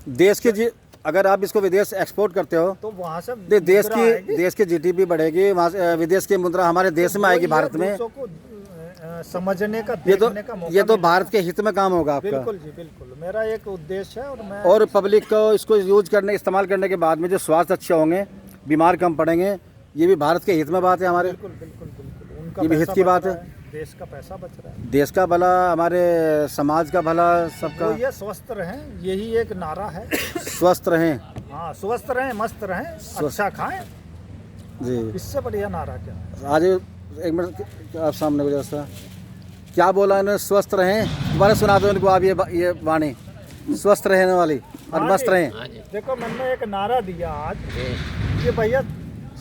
Speaker 6: देश के अगर आप इसको विदेश एक्सपोर्ट करते हो
Speaker 7: तो वहाँ से
Speaker 6: देश
Speaker 7: मुद्रा आएगी।
Speaker 6: देश की जीडीपी बढ़ेगी, वहाँ से विदेश की मुद्रा हमारे देश में आएगी,
Speaker 7: वो
Speaker 6: भारत
Speaker 7: ये
Speaker 6: में।
Speaker 7: दूसरों को समझने का,
Speaker 6: ये
Speaker 7: देखने का मौका
Speaker 6: ये तो
Speaker 7: मिलता
Speaker 6: भारत के हित में काम होगा
Speaker 7: है।
Speaker 6: आपका।
Speaker 7: बिल्कुल जी, बिल्कुल मेरा एक उद्देश्य है। और मैं
Speaker 6: और पब्लिक को इसको यूज करने, इस्तेमाल करने के बाद में जो स्वास्थ्य अच्छे होंगे, बीमार कम पड़ेंगे, ये भी भारत के हित में बात है हमारे।
Speaker 7: बिल्कुल बिल्कुल बिल्कुल उनका
Speaker 6: ये भी हित
Speaker 7: पैसा
Speaker 6: की
Speaker 7: बच
Speaker 6: बात
Speaker 7: रहा
Speaker 6: है।
Speaker 7: देश का पैसा बच रहा है।
Speaker 6: देश का भला, हमारे समाज का भला, सबका
Speaker 7: तो ये स्वस्थ रहें, यही एक नारा है।
Speaker 6: स्वस्थ रहें।
Speaker 7: हाँ, स्वस्थ रहें, मस्त रहें, अच्छा खाएं,
Speaker 6: जी
Speaker 7: इससे बढ़िया नारा क्या है।
Speaker 6: आज एक मिनट आप सामने गुजर सा क्या बोला इन्होंने? स्वस्थ रहें, दोबारा सुना दो इनको आप ये वाणी, स्वस्थ रहने वाली और
Speaker 7: हाँ
Speaker 6: मस्त
Speaker 7: जी।
Speaker 6: रहें।
Speaker 7: देखो, मैंने एक नारा दिया आज कि भैया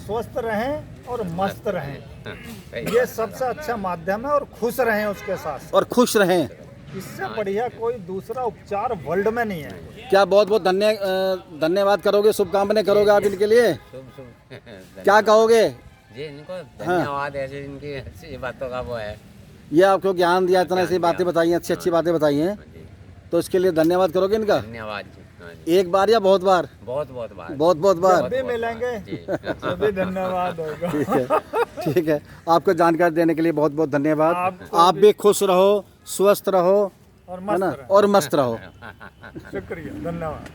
Speaker 7: स्वस्थ रहें और मस्त रहें, ये सबसे अच्छा माध्यम है, और खुश रहें उसके साथ।
Speaker 6: और खुश रहें।
Speaker 7: इससे बढ़िया कोई दूसरा उपचार वर्ल्ड में नहीं है।
Speaker 6: क्या बहुत बहुत धन्यवाद करोगे, शुभकामनाएं करोगे आप इनके लिए? क्या कहोगे?
Speaker 8: जी इनको धन्यवाद, ऐसे इनकी अच्छी बातों का वो है।
Speaker 6: ये आपको ज्ञान दिया, इतना ऐसी बातें बताई हैं, अच्छी अच्छी बातें बताई हैं, तो इसके लिए धन्यवाद करोगे इनका?
Speaker 8: धन्यवाद जी। हाँ जी।
Speaker 6: एक बार या बहुत बार?
Speaker 8: बहुत बहुत बार।
Speaker 6: बहुत बहुत बार।
Speaker 7: भी मिलेंगे सभी धन्यवाद होगा।
Speaker 6: ठीक है, ठीक है। आपको जानकारी देने के लिए बहुत बहुत धन्यवाद। आप भी खुश रहो, स्वस्थ रहो,
Speaker 7: और
Speaker 6: है
Speaker 7: मस्त
Speaker 6: ना,
Speaker 7: रहो।
Speaker 6: और मस्त रहो।
Speaker 7: शुक्रिया, धन्यवाद।